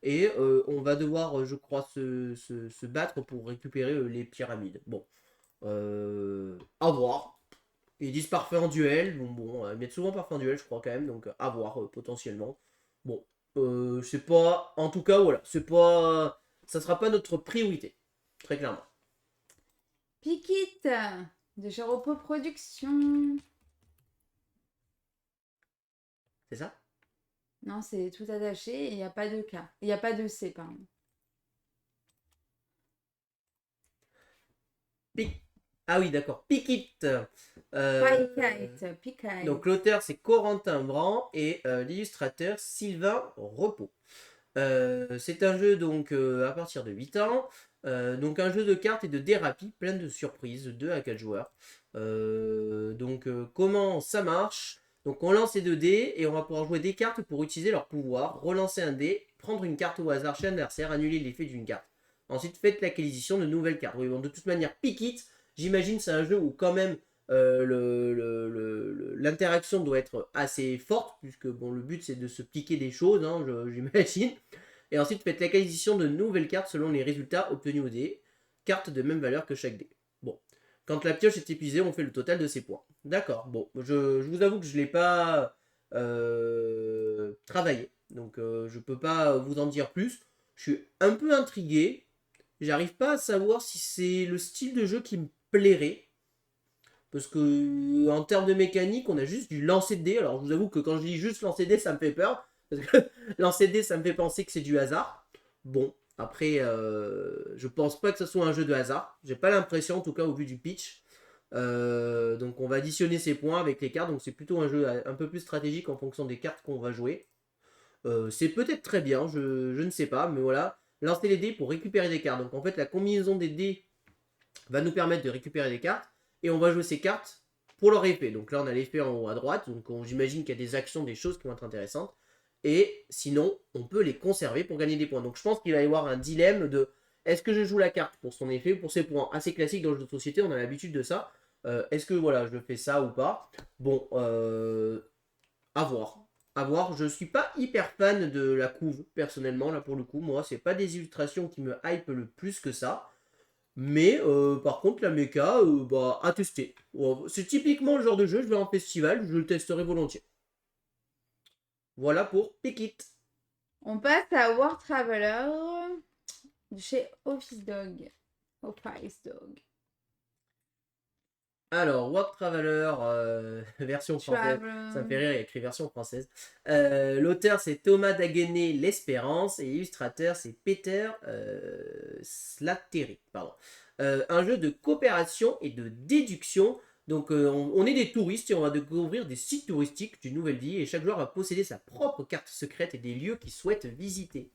Speaker 1: Et on va devoir, je crois, se battre pour récupérer les pyramides. Bon, à voir. Ils disent parfait en duel. Bon, ils mettent souvent parfait en duel, je crois quand même, donc à voir potentiellement. Bon, c'est pas. En tout cas, voilà, c'est pas. Ça sera pas notre priorité, très clairement.
Speaker 2: Pikit de chez Repos Productions.
Speaker 1: C'est ça?
Speaker 2: Non, c'est tout attaché et il n'y a pas de K. Il n'y a pas de C, pardon.
Speaker 1: Ah oui, d'accord. Pikit.
Speaker 2: Pikite.
Speaker 1: Donc l'auteur c'est Corentin Brand et l'illustrateur Sylvain Repos. C'est un jeu donc à partir de 8 ans. Donc un jeu de cartes et de dés rapides, plein de surprises, 2 à 4 joueurs. Comment ça marche? Donc on lance les 2 dés et on va pouvoir jouer des cartes pour utiliser leur pouvoir, relancer un dé, prendre une carte au hasard chez l'adversaire, annuler l'effet d'une carte. Ensuite faites l'acquisition de nouvelles cartes. Oui, bon, de toute manière, Pikit J'imagine c'est un jeu où quand même l'interaction doit être assez forte, puisque bon, le but c'est de se piquer des choses, hein, j'imagine. Et ensuite, faites l'acquisition de nouvelles cartes selon les résultats obtenus au dé, cartes de même valeur que chaque dé. Bon, quand la pioche est épuisée, on fait le total de ses points. D'accord, bon, je vous avoue que je ne l'ai pas travaillé, donc je peux pas vous en dire plus. Je suis un peu intrigué, j'arrive pas à savoir si c'est le style de jeu qui me plairait. Parce que en termes de mécanique, on a juste du lancer de dés. Alors je vous avoue que quand je dis juste lancer de dés, ça me fait peur. Parce que lancer de dés, ça me fait penser que c'est du hasard. Bon, après, je pense pas que ce soit un jeu de hasard. J'ai pas l'impression, en tout cas au vu du pitch. Donc on va additionner ces points avec les cartes. Donc c'est plutôt un jeu un peu plus stratégique en fonction des cartes qu'on va jouer. C'est peut-être très bien, je ne sais pas. Mais voilà, lancer les dés pour récupérer des cartes. Donc en fait, la combinaison des dés va nous permettre de récupérer des cartes. Et on va jouer ces cartes pour leur effet. Donc là, on a l'effet en haut à droite. Donc j'imagine qu'il y a des actions, des choses qui vont être intéressantes. Et sinon, on peut les conserver pour gagner des points. Donc je pense qu'il va y avoir un dilemme de est-ce que je joue la carte pour son effet ou pour ses points. Assez classique dans le jeu de société, on a l'habitude de ça. Est-ce que voilà, je fais ça ou pas? Bon, à voir. À voir. Je suis pas hyper fan de la couve, personnellement, là pour le coup. Moi, c'est pas des illustrations qui me hype le plus que ça. Mais par contre, la méca, bah, à tester. C'est typiquement le genre de jeu, je vais en festival, je le testerai volontiers. Voilà pour Pick It.
Speaker 2: On passe à War Traveler de chez Office Dog. Office Dog.
Speaker 1: Alors, Walk Traveler, version française. Ça me fait rire, il y a écrit version française. L'auteur, c'est Thomas Daguenet L'Espérance. Et l'illustrateur, c'est Peter Slattery. Pardon. Un jeu de coopération et de déduction. Donc, on est des touristes et on va découvrir des sites touristiques d'une nouvelle vie. Et chaque joueur va posséder sa propre carte secrète et des lieux qu'il souhaite visiter.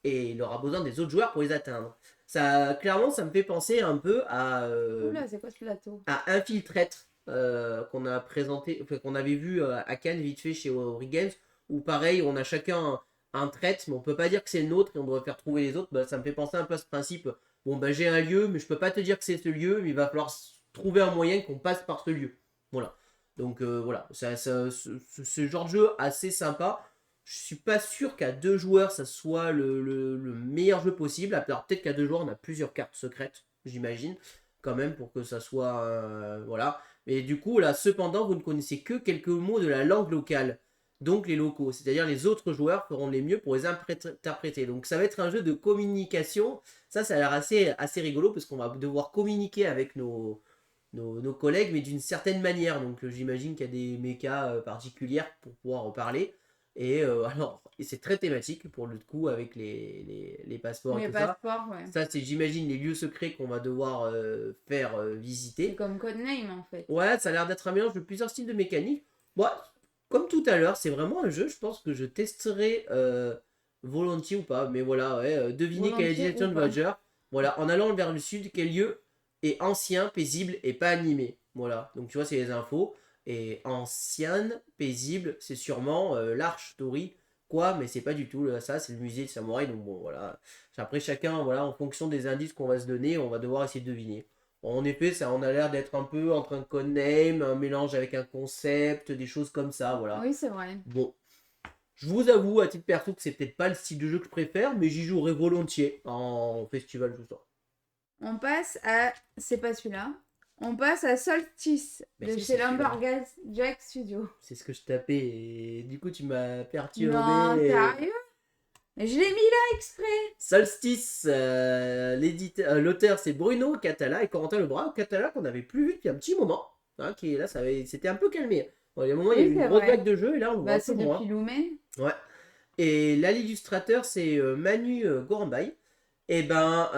Speaker 1: Et il aura besoin des autres joueurs pour les atteindre. Ça, clairement, ça me fait penser un peu
Speaker 2: Oula, c'est quoi ce plateau?
Speaker 1: à Infiltrate qu'on a présenté, enfin, qu'on avait vu à Cannes vite fait chez Ori Games, où pareil, on a chacun un trait, mais on peut pas dire que c'est le nôtre et on doit faire trouver les autres. Bah, ça me fait penser un peu à ce principe. Bon, bah, j'ai un lieu, mais je peux pas te dire que c'est ce lieu, mais il va falloir trouver un moyen qu'on passe par ce lieu. Voilà. Donc voilà, ce genre de jeu assez sympa. Je suis pas sûr qu'à deux joueurs ça soit le meilleur jeu possible. Alors peut-être qu'à deux joueurs on a plusieurs cartes secrètes, j'imagine, quand même pour que ça soit voilà. Mais du coup là, cependant, vous ne connaissez que quelques mots de la langue locale, donc les locaux, c'est-à-dire les autres joueurs feront les mieux pour les interpréter. Donc ça va être un jeu de communication. Ça a l'air assez rigolo parce qu'on va devoir communiquer avec nos collègues, mais d'une certaine manière. Donc j'imagine qu'il y a des mécas particulières pour pouvoir en parler. Et alors, et c'est très thématique pour le coup avec les passeports et
Speaker 2: Les
Speaker 1: tout ça.
Speaker 2: passeports, ouais.
Speaker 1: Ça, c'est, j'imagine, les lieux secrets qu'on va devoir faire
Speaker 2: C'est
Speaker 1: visiter.
Speaker 2: comme Codename en fait.
Speaker 1: Ouais, ça a l'air d'être un mélange de plusieurs styles de mécanique. Bon, comme tout à l'heure, c'est vraiment un jeu, je pense que je testerai volontiers ou pas. Mais voilà, ouais, devinez quelle est la
Speaker 2: Volontiers
Speaker 1: direction
Speaker 2: ou
Speaker 1: de
Speaker 2: pas.
Speaker 1: votre joueur. Voilà, en allant vers le sud, quel lieu est ancien, paisible et pas animé. Voilà, donc tu vois, c'est les infos. Et ancienne, paisible, c'est sûrement l'Arche Tori, quoi, mais c'est pas du tout ça, c'est le musée de samouraï. Donc bon, voilà. Après, chacun, voilà, en fonction des indices qu'on va se donner, on va devoir essayer de deviner. En effet, ça on a l'air d'être un peu entre un codename, un mélange avec un concept, des choses comme ça, voilà.
Speaker 2: Oui, c'est vrai.
Speaker 1: Bon, je vous avoue à titre perso que c'est peut-être pas le style de jeu que je préfère, mais j'y jouerai volontiers en festival tout ça.
Speaker 2: On passe à. C'est pas celui-là. On passe à Solstice
Speaker 1: Mais
Speaker 2: de
Speaker 1: si,
Speaker 2: chez
Speaker 1: c'est celui-là.
Speaker 2: Lumberjack Studio.
Speaker 1: C'est ce que je tapais et du coup tu m'as perturbé.
Speaker 2: Non, sérieux? Mais je l'ai mis là exprès.
Speaker 1: Solstice, l'auteur c'est Bruno Catala et Corentin Lebras. Catala qu'on n'avait plus vu depuis un petit moment. Hein, qui là, c'était un peu calmé. Bon, il y a un moment, il y a
Speaker 2: Oui,
Speaker 1: eu une
Speaker 2: c'est
Speaker 1: grosse
Speaker 2: vrai.
Speaker 1: vague de jeux et là on le voit
Speaker 2: Bah,
Speaker 1: un
Speaker 2: c'est
Speaker 1: peu moins.
Speaker 2: depuis Loumé.
Speaker 1: Ouais. Et là, l'illustrateur, c'est Manu Gorambaï. Et ben,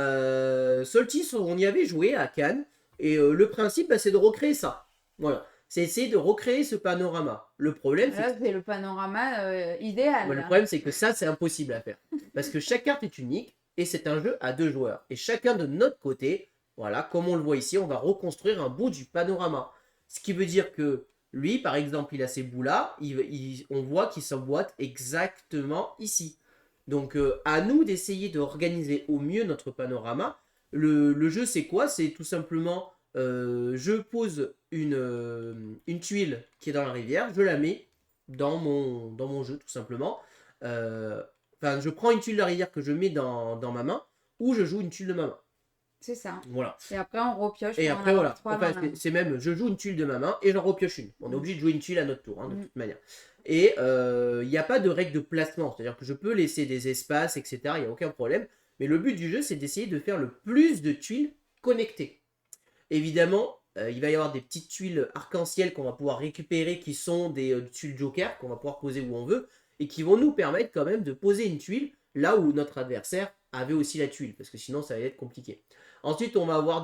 Speaker 1: Soltis, on y avait joué à Cannes. Et le principe, bah, c'est de recréer ça. Voilà. C'est essayer de recréer ce panorama. Le problème, c'est
Speaker 2: Là, c'est le panorama idéal.
Speaker 1: le
Speaker 2: là.
Speaker 1: problème, c'est que ça, c'est impossible à faire. Parce que chaque carte est unique et c'est un jeu à deux joueurs. Et chacun de notre côté, voilà, comme on le voit ici, on va reconstruire un bout du panorama. Ce qui veut dire que lui, par exemple, il a ces bouts-là, on voit qu'il s'emboîte exactement ici. Donc, à nous d'essayer d'organiser au mieux notre panorama. Le jeu, c'est quoi? C'est tout simplement je pose une tuile qui est dans la rivière, je la mets dans mon jeu tout simplement. Enfin, je prends une tuile de la rivière que je mets dans ma main, ou je joue une tuile de ma main.
Speaker 2: C'est ça.
Speaker 1: Voilà.
Speaker 2: Et après, on repioche
Speaker 1: Et
Speaker 2: pour en
Speaker 1: après,
Speaker 2: avoir
Speaker 1: voilà.
Speaker 2: 3
Speaker 1: Enfin,
Speaker 2: dans la main.
Speaker 1: c'est même, je joue une tuile de ma main et j'en repioche une. On est obligé de jouer une tuile à notre tour, de toute manière. Et il n'y a pas de règle de placement. C'est-à-dire que je peux laisser des espaces, etc. Il n'y a aucun problème. Mais le but du jeu, c'est d'essayer de faire le plus de tuiles connectées. Évidemment, il va y avoir des petites tuiles arc-en-ciel qu'on va pouvoir récupérer, qui sont des tuiles joker qu'on va pouvoir poser où on veut, et qui vont nous permettre quand même de poser une tuile là où notre adversaire avait aussi la tuile, parce que sinon ça va être compliqué. Ensuite, on va avoir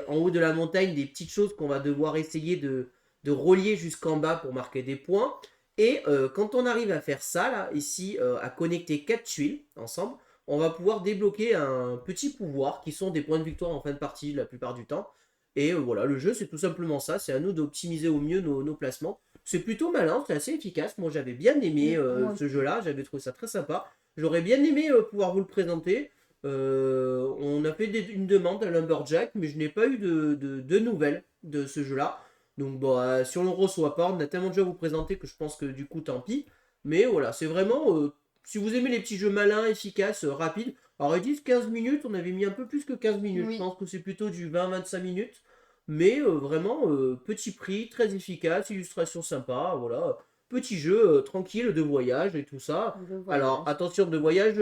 Speaker 1: en haut de la montagne des petites choses qu'on va devoir essayer de relier jusqu'en bas pour marquer des points. Et quand on arrive à faire ça, là, ici, à connecter 4 tuiles ensemble, on va pouvoir débloquer un petit pouvoir qui sont des points de victoire en fin de partie la plupart du temps. Et voilà, le jeu c'est tout simplement ça, c'est à nous d'optimiser au mieux nos placements. C'est plutôt malin, c'est assez efficace. Moi j'avais bien aimé ce jeu-là, j'avais trouvé ça très sympa. J'aurais bien aimé pouvoir vous le présenter. On a fait une demande à Lumberjack, mais je n'ai pas eu de nouvelles de ce jeu-là. Donc bon, si on ne le reçoit pas, on a tellement de jeux à vous présenter que je pense que du coup tant pis. Mais voilà, c'est vraiment, si vous aimez les petits jeux malins, efficaces, rapides, alors ils disent 15 minutes, on avait mis un peu plus que 15 minutes,
Speaker 2: Oui.
Speaker 1: je pense que c'est plutôt du 20-25 minutes. Mais vraiment, petit prix, très efficace, illustration sympa, voilà. Petit jeu tranquille de voyage et tout ça.
Speaker 2: De voyage.
Speaker 1: Alors attention de voyage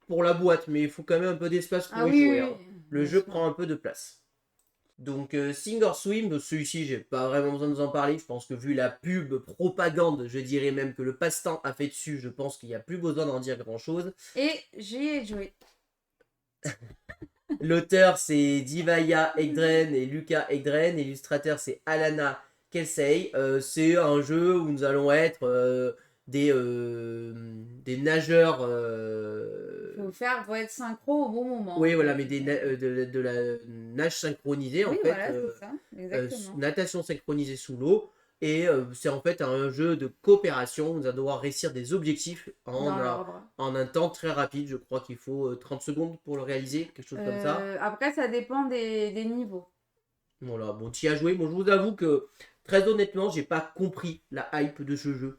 Speaker 1: pour la boîte, mais il faut quand même un peu d'espace pour
Speaker 2: Ah
Speaker 1: y
Speaker 2: oui,
Speaker 1: jouer.
Speaker 2: oui,
Speaker 1: Hein.
Speaker 2: oui,
Speaker 1: Le
Speaker 2: bien
Speaker 1: jeu
Speaker 2: sûr.
Speaker 1: prend un peu de place. Donc Sing or Swim, celui-ci j'ai pas vraiment besoin de vous en parler, je pense que vu la pub propagande, je dirais même que le passe-temps a fait dessus, je pense qu'il n'y a plus besoin d'en dire grand chose.
Speaker 2: Et j'y ai joué.
Speaker 1: L'auteur c'est Divaya Egdren et Lucas Egdren, l'illustrateur c'est Alana Kelsey. C'est un jeu où nous allons être des nageurs.
Speaker 2: Faut être synchro au bon moment.
Speaker 1: Oui,
Speaker 2: En
Speaker 1: voilà,
Speaker 2: fait.
Speaker 1: mais de la nage synchronisée en
Speaker 2: Oui,
Speaker 1: fait.
Speaker 2: voilà, c'est ça, exactement.
Speaker 1: Natation synchronisée sous l'eau. Et c'est en fait un jeu de coopération. Nous allons devoir réussir des objectifs
Speaker 2: Dans l'ordre.
Speaker 1: en un temps très rapide. Je crois qu'il faut 30 secondes pour le réaliser, quelque chose comme ça.
Speaker 2: Après, ça dépend des niveaux.
Speaker 1: Voilà, bon, tu y as joué. Bon, je vous avoue que très honnêtement, j'ai pas compris la hype de ce jeu.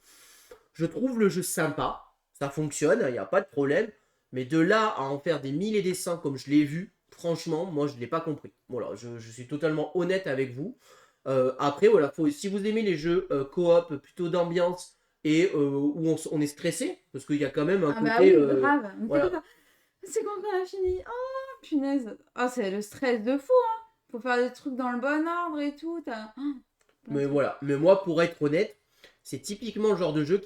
Speaker 1: Je trouve le jeu sympa, ça fonctionne, il n'y a pas de problème. Mais de là à en faire des 1000 et des 100 comme je l'ai vu, franchement, moi je ne l'ai pas compris. Voilà, je suis totalement honnête avec vous. Après, voilà, si vous aimez les jeux coop plutôt d'ambiance et où on est stressé, parce qu'il y a quand même un
Speaker 2: Ah bah
Speaker 1: côté.
Speaker 2: oui, grave. Mais
Speaker 1: Voilà.
Speaker 2: c'est quand on a fini. Oh, punaise. Oh, c'est le stress de fou, hein. Faut faire des trucs dans le bon ordre et tout.
Speaker 1: Mais voilà, mais moi pour être honnête, c'est typiquement le genre de jeu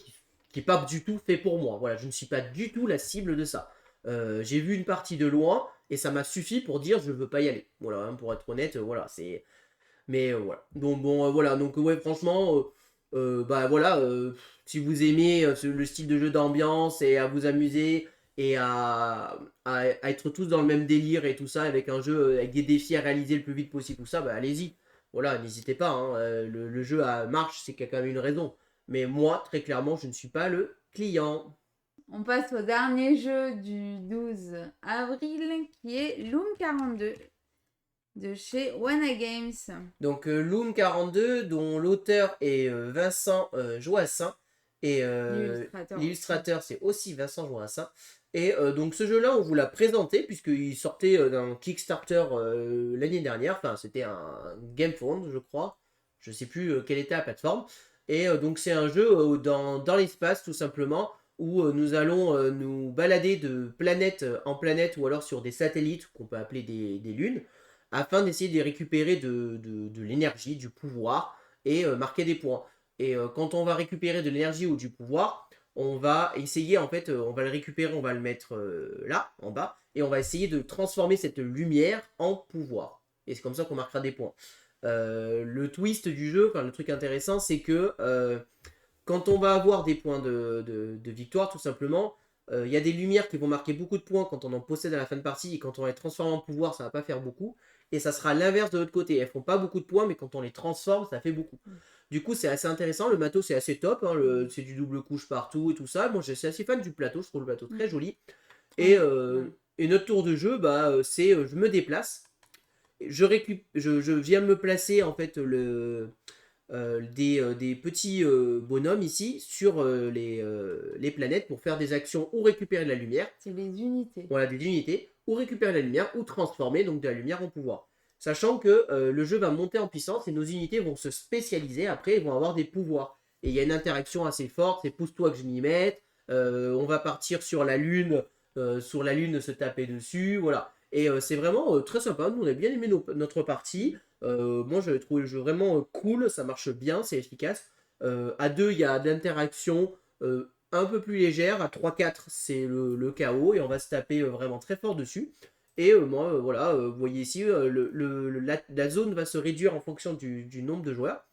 Speaker 1: qui est pas du tout fait pour moi. Voilà, je ne suis pas du tout la cible de ça. J'ai vu une partie de loin et ça m'a suffi pour dire je veux pas y aller. Voilà, hein, pour être honnête, voilà, c'est. Mais voilà. Donc bon, voilà, donc ouais, franchement, bah voilà, si vous aimez le style de jeu d'ambiance et à vous amuser et à être tous dans le même délire et tout ça, avec un jeu avec des défis à réaliser le plus vite possible, tout ça, bah allez-y. Voilà, n'hésitez pas, hein, le jeu marche, c'est qu'il y a quand même une raison. Mais moi, très clairement, je ne suis pas le client.
Speaker 2: On passe au dernier jeu du 12 avril qui est Loom 42 de chez Wana Games.
Speaker 1: Donc Loom 42, dont l'auteur est Vincent Joassin, et l'illustrateur c'est aussi Vincent Joassin. Et donc ce jeu-là, on vous l'a présenté puisqu'il sortait d'un Kickstarter l'année dernière. Enfin, c'était un GameFound, je crois. Je sais plus quelle était la plateforme. Et donc c'est un jeu dans l'espace tout simplement où nous allons nous balader de planète en planète ou alors sur des satellites qu'on peut appeler des lunes afin d'essayer de récupérer de l'énergie, du pouvoir et marquer des points. Et quand on va récupérer de l'énergie ou du pouvoir, on va essayer, en fait, on va le récupérer, on va le mettre là, en bas, et on va essayer de transformer cette lumière en pouvoir. Et c'est comme ça qu'on marquera des points. Le twist du jeu, enfin le truc intéressant, c'est que quand on va avoir des points de victoire, tout simplement, il y a des lumières qui vont marquer beaucoup de points quand on en possède à la fin de partie, et quand on les transforme en pouvoir, ça va pas faire beaucoup. Et ça sera l'inverse de l'autre côté. Elles font pas beaucoup de points, mais quand on les transforme, ça fait beaucoup. Du coup, c'est assez intéressant. Le matos, c'est assez top. Hein. C'est du double couche partout et tout ça. Moi, je suis assez fan du plateau. Je trouve le plateau très joli. Et notre tour de jeu, bah, c'est je me déplace. je viens me placer en fait des petits bonhommes ici sur les planètes pour faire des actions ou récupérer de la lumière.
Speaker 2: C'est les unités.
Speaker 1: Voilà, des unités, ou récupérer de la lumière, ou transformer donc de la lumière en pouvoir. Sachant que le jeu va monter en puissance et nos unités vont se spécialiser après et vont avoir des pouvoirs. Et il y a une interaction assez forte, c'est pousse-toi que je m'y mette, on va partir sur la lune se taper dessus, voilà. Et c'est vraiment très sympa, nous on a bien aimé notre partie. Moi j'avais trouvé le jeu vraiment cool, ça marche bien, c'est efficace. À 2 il y a de l'interaction un peu plus légère, à 3-4 c'est le chaos et on va se taper vraiment très fort dessus. Et moi, voilà, vous voyez ici, la zone va se réduire en fonction du nombre de joueurs.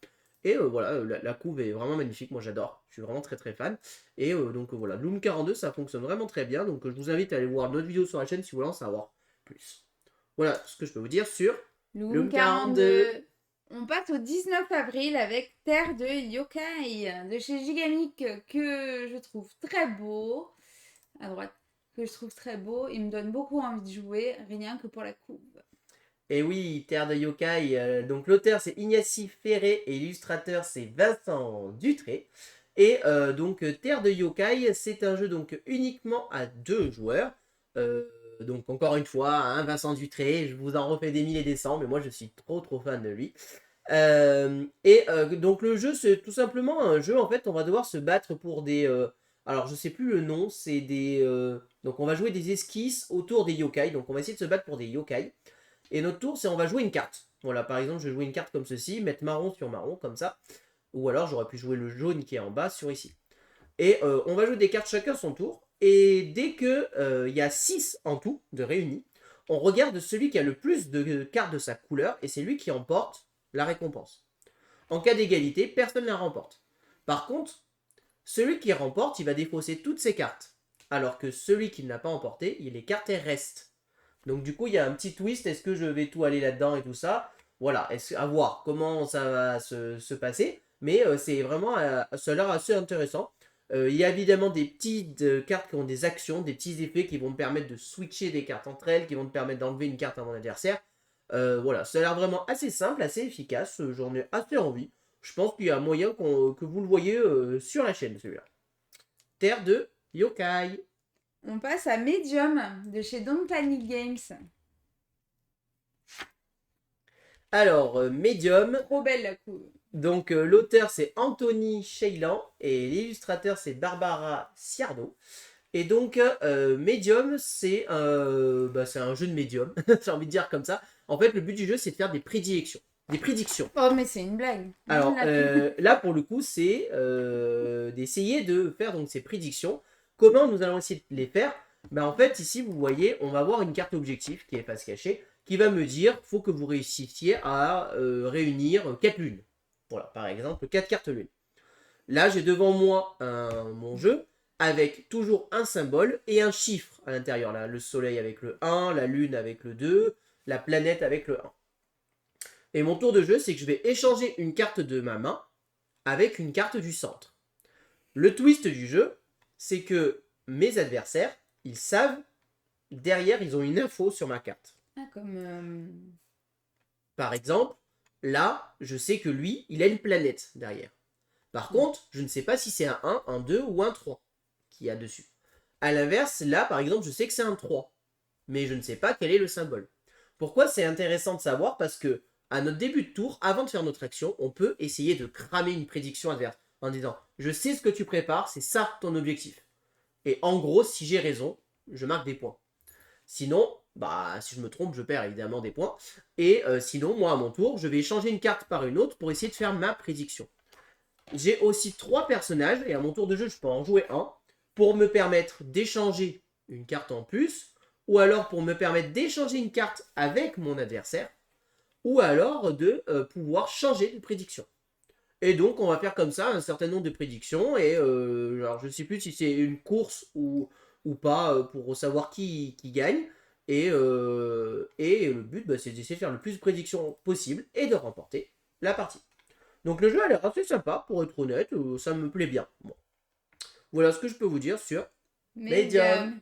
Speaker 1: Et voilà, la couve est vraiment magnifique, moi j'adore, je suis vraiment très très fan. Et donc voilà, Loom 42 ça fonctionne vraiment très bien, donc je vous invite à aller voir notre vidéo sur la chaîne si vous voulez en savoir plus. Voilà ce que je peux vous dire sur
Speaker 2: Loom
Speaker 1: Loom 42.
Speaker 2: 42. On passe au 19 avril avec Terre de Yokai de chez Gigamic que je trouve très beau. À droite. Que je trouve très beau. Il me donne beaucoup envie de jouer, rien que pour la couve.
Speaker 1: Et oui, Terre de Yokai, donc l'auteur c'est Ignacy Ferré et l'illustrateur c'est Vincent Dutré. Et donc Terre de Yokai, c'est un jeu donc uniquement à 2 joueurs. Donc encore une fois, hein, Vincent Dutré, je vous en refais des mille et des cents, mais moi je suis trop trop fan de lui. Donc le jeu c'est tout simplement un jeu, en fait on va devoir se battre pour des... alors je sais plus le nom, c'est des... donc on va jouer des esquisses autour des yokai, donc on va essayer de se battre pour des yokai. Et notre tour, c'est on va jouer une carte. Voilà, par exemple, je vais jouer une carte comme ceci, mettre marron sur marron, comme ça. Ou alors, j'aurais pu jouer le jaune qui est en bas sur ici. Et on va jouer des cartes chacun son tour. Et dès que il y a 6 en tout de réunis, on regarde celui qui a le plus de cartes de sa couleur et c'est lui qui emporte la récompense. En cas d'égalité, personne ne la remporte. Par contre, celui qui remporte, il va défausser toutes ses cartes. Alors que celui qui ne l'a pas emporté, les cartes restent. Donc du coup, il y a un petit twist. Est-ce que je vais tout aller là-dedans et tout ça? Voilà, à voir comment ça va se passer. Mais c'est vraiment, ça a l'air assez intéressant. Il y a évidemment des petites cartes qui ont des actions, des petits effets qui vont me permettre de switcher des cartes entre elles, qui vont me permettre d'enlever une carte à mon adversaire. Voilà, ça a l'air vraiment assez simple, assez efficace. J'en ai assez envie. Je pense qu'il y a moyen que vous le voyez sur la chaîne, celui-là. Terre de Yokai.
Speaker 2: On passe à Medium de chez Don't Panic Games.
Speaker 1: Alors, Medium.
Speaker 2: Trop belle la couve.
Speaker 1: Donc, l'auteur c'est Anthony Cheylan et l'illustrateur c'est Barbara Ciardo. Et donc, Medium, c'est un jeu de médium, j'ai envie de dire comme ça. En fait, le but du jeu, c'est de faire des prédictions. Des prédictions.
Speaker 2: Oh, mais c'est une blague.
Speaker 1: Alors, là, pour le coup, c'est d'essayer de faire donc ces prédictions. Comment nous allons essayer de les faire? En fait, ici, vous voyez, on va avoir une carte objectif qui est face cachée, qui va me dire, faut que vous réussissiez à réunir 4 lunes. Voilà, par exemple, 4 cartes lunes. Là, j'ai devant moi mon jeu, avec toujours un symbole et un chiffre à l'intérieur. Là, le soleil avec le 1, la lune avec le 2, la planète avec le 1. Et mon tour de jeu, c'est que je vais échanger une carte de ma main avec une carte du centre. Le twist du jeu, c'est que mes adversaires, ils savent, derrière, ils ont une info sur ma carte.
Speaker 2: Ah, comme...
Speaker 1: Par exemple, là, je sais que lui, il a une planète derrière. Par contre, je ne sais pas si c'est un 1, un 2 ou un 3 qu'il y a dessus. A l'inverse, là, par exemple, je sais que c'est un 3, mais je ne sais pas quel est le symbole. Pourquoi c'est intéressant de savoir? Parce que à notre début de tour, avant de faire notre action, on peut essayer de cramer une prédiction adverse en disant « Je sais ce que tu prépares, c'est ça ton objectif. » Et en gros, si j'ai raison, je marque des points. Sinon, si je me trompe, je perds évidemment des points. Et sinon, moi, à mon tour, je vais échanger une carte par une autre pour essayer de faire ma prédiction. J'ai aussi 3 personnages, et à mon tour de jeu, je peux en jouer un, pour me permettre d'échanger une carte en plus, ou alors pour me permettre d'échanger une carte avec mon adversaire, ou alors de pouvoir changer de prédiction. Et donc, on va faire comme ça un certain nombre de prédictions, et alors je ne sais plus si c'est une course ou pas, pour savoir qui gagne, et le but, c'est d'essayer de faire le plus de prédictions possible, et de remporter la partie. Donc le jeu a l'air assez sympa, pour être honnête, ça me plaît bien. Bon. Voilà ce que je peux vous dire sur Medium.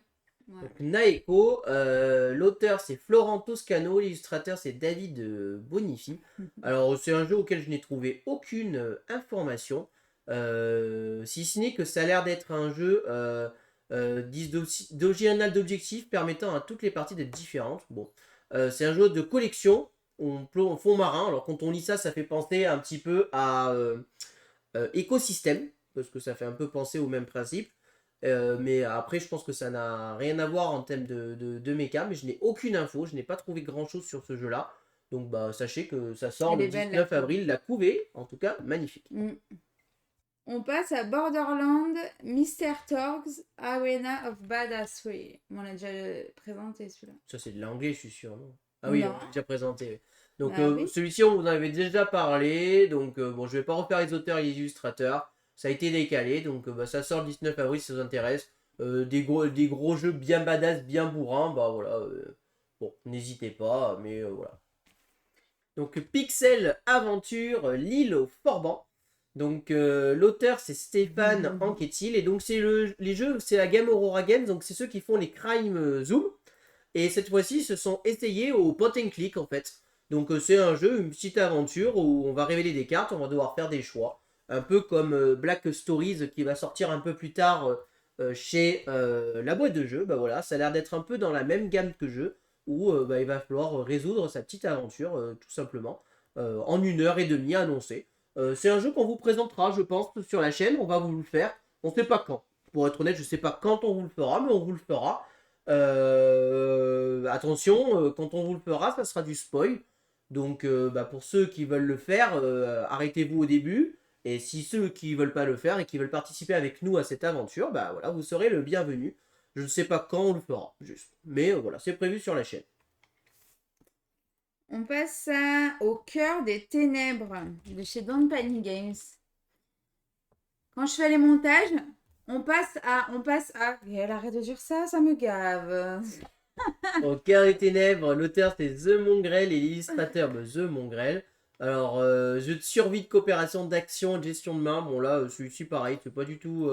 Speaker 2: Ouais.
Speaker 1: Donc, Naeko, l'auteur c'est Florent Toscano, l'illustrateur c'est David Bonifi. Alors c'est un jeu auquel je n'ai trouvé aucune information, si ce n'est que ça a l'air d'être un jeu d'original d'objectif permettant à toutes les parties d'être différentes. Bon, c'est un jeu de collection en fond marin. Alors quand on lit ça, ça fait penser un petit peu à Écosystème, parce que ça fait un peu penser au même principe. Mais après, je pense que ça n'a rien à voir en termes de méca, mais je n'ai aucune info, je n'ai pas trouvé grand chose sur ce jeu-là. Donc bah, sachez que ça sort
Speaker 2: Elle
Speaker 1: le
Speaker 2: est belle, la
Speaker 1: 19 avril, la couvée, en tout cas magnifique.
Speaker 2: Mm. On passe à Borderland Mr. Torgs Arena of Badassery. On l'a déjà présenté celui-là.
Speaker 1: Ça c'est de l'anglais, je suis sûr, non? Ah oui,
Speaker 2: Non.
Speaker 1: on l'a déjà présenté. Oui. Donc
Speaker 2: Bah oui.
Speaker 1: celui-ci, on vous en avait déjà parlé, donc bon, je vais pas refaire les auteurs et les illustrateurs. Ça a été décalé, donc bah, ça sort le 19 avril si ça vous intéresse. Des gros jeux bien badass, bien bourrins, bah voilà. Bon, n'hésitez pas, mais voilà. Donc Pixel Aventure, l'île au Forban. Donc l'auteur c'est Stéphane Anquetil et donc c'est les jeux, c'est la gamme Aurora Games, donc c'est ceux qui font les Crime Zoom. Et cette fois-ci, ils se sont essayés au point and click en fait. Donc c'est un jeu, une petite aventure où on va révéler des cartes, on va devoir faire des choix. Un peu comme Black Stories qui va sortir un peu plus tard chez la boîte de jeu. Bah voilà, ça a l'air d'être un peu dans la même gamme que jeu où bah, il va falloir résoudre sa petite aventure tout simplement en 1 heure et demie annoncée. C'est un jeu qu'on vous présentera, je pense, sur la chaîne. On va vous le faire. On ne sait pas quand. Pour être honnête, je ne sais pas quand on vous le fera, mais on vous le fera. Attention, quand on vous le fera, ça sera du spoil. Donc, bah, pour ceux qui veulent le faire, arrêtez-vous au début. Et si ceux qui veulent pas le faire et qui veulent participer avec nous à cette aventure, bah voilà, vous serez le bienvenu. Je ne sais pas quand on le fera, juste. Mais voilà, c'est prévu sur la chaîne.
Speaker 2: On passe au cœur des ténèbres de chez Don't Panic Games. Quand je fais les montages, on passe à. Et elle arrête de dire ça, ça me gave.
Speaker 1: Au cœur des ténèbres, l'auteur c'est The Mongrel et l'illustrateur The Mongrel. Alors, jeu de survie, de coopération, d'action, de gestion de main. Bon là, celui-ci pareil, c'est pas du tout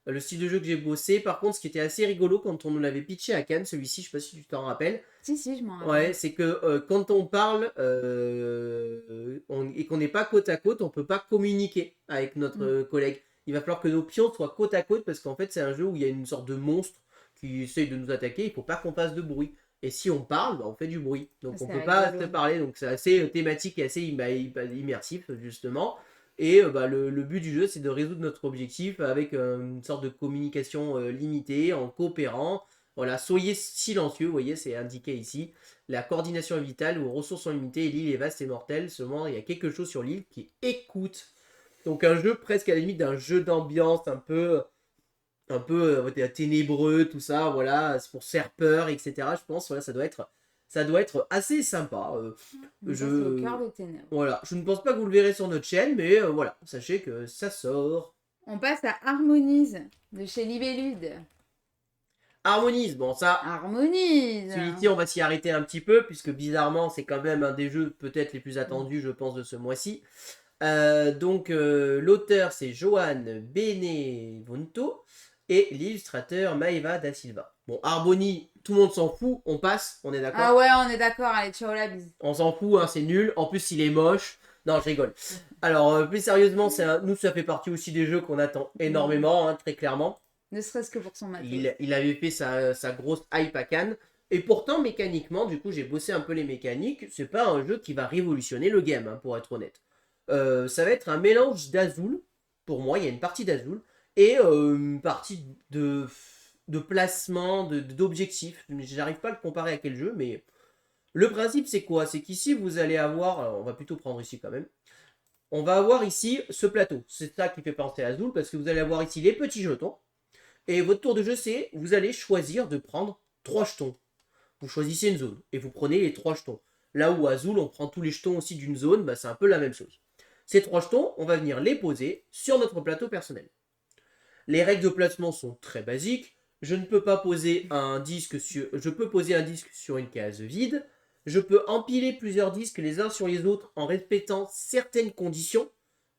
Speaker 1: le style de jeu que j'ai bossé. Par contre, ce qui était assez rigolo quand on nous l'avait pitché à Cannes, celui-ci, je sais pas si tu t'en rappelles.
Speaker 2: Si, je m'en rappelle.
Speaker 1: Ouais, c'est que quand on parle et qu'on n'est pas côte à côte, on peut pas communiquer avec notre collègue. Il va falloir que nos pions soient côte à côte parce qu'en fait, c'est un jeu où il y a une sorte de monstre qui essaye de nous attaquer. Il faut pas qu'on fasse de bruit. Et si on parle, bah, on fait du bruit. Donc on peut pas se parler. Donc c'est assez thématique et assez immersif justement. Et bah, le but du jeu, c'est de résoudre notre objectif avec une sorte de communication limitée, en coopérant. Voilà, soyez silencieux, vous voyez, c'est indiqué ici. La coordination est vitale, vos ressources sont limitées, l'île est vaste et mortelle. Seulement, il y a quelque chose sur l'île qui écoute. Donc un jeu presque à la limite d'un jeu d'ambiance, un peu ténébreux, tout ça, voilà, c'est pour se faire peur, etc. Je pense, voilà, ça doit être assez sympa.
Speaker 2: C'est au cœur des ténèbres.
Speaker 1: Voilà, je ne pense pas que vous le verrez sur notre chaîne, mais voilà, sachez que ça sort.
Speaker 2: On passe à Harmonise de chez Libellude.
Speaker 1: Harmonise, bon ça,
Speaker 2: Harmonise.
Speaker 1: celui-ci on va s'y arrêter un petit peu, puisque bizarrement c'est quand même un des jeux peut-être les plus attendus, je pense, de ce mois-ci. Donc l'auteur c'est Johan Benevento et l'illustrateur Maeva da Silva. Bon, Arboni, tout le monde s'en fout, on passe, on est d'accord?
Speaker 2: Ah ouais, on est d'accord, allez, ciao la bise.
Speaker 1: On s'en fout, hein, c'est nul, en plus il est moche. Non, je rigole. Alors, plus sérieusement, nous ça fait partie aussi des jeux qu'on attend énormément, hein, très clairement.
Speaker 2: Ne serait-ce que pour son matos.
Speaker 1: Il avait fait sa grosse hype à Cannes. Et pourtant, mécaniquement, du coup, j'ai bossé un peu les mécaniques. C'est pas un jeu qui va révolutionner le game, hein, pour être honnête. Ça va être un mélange d'Azul. Pour moi, il y a une partie d'Azul. Et une partie de placement, d'objectifs. J'arrive pas à le comparer à quel jeu, mais le principe, c'est quoi? C'est qu'ici, vous allez avoir. Alors, on va plutôt prendre ici quand même. On va avoir ici ce plateau. C'est ça qui fait penser à Azul, parce que vous allez avoir ici les petits jetons. Et votre tour de jeu, c'est vous allez choisir de prendre 3 jetons. Vous choisissez une zone et vous prenez les 3 jetons. Là où à Azul, on prend tous les jetons aussi d'une zone, bah, c'est un peu la même chose. Ces 3 jetons, on va venir les poser sur notre plateau personnel. Les règles de placement sont très basiques. Je ne peux pas poser un disque sur... Je peux poser un disque sur une case vide. Je peux empiler plusieurs disques les uns sur les autres en respectant certaines conditions.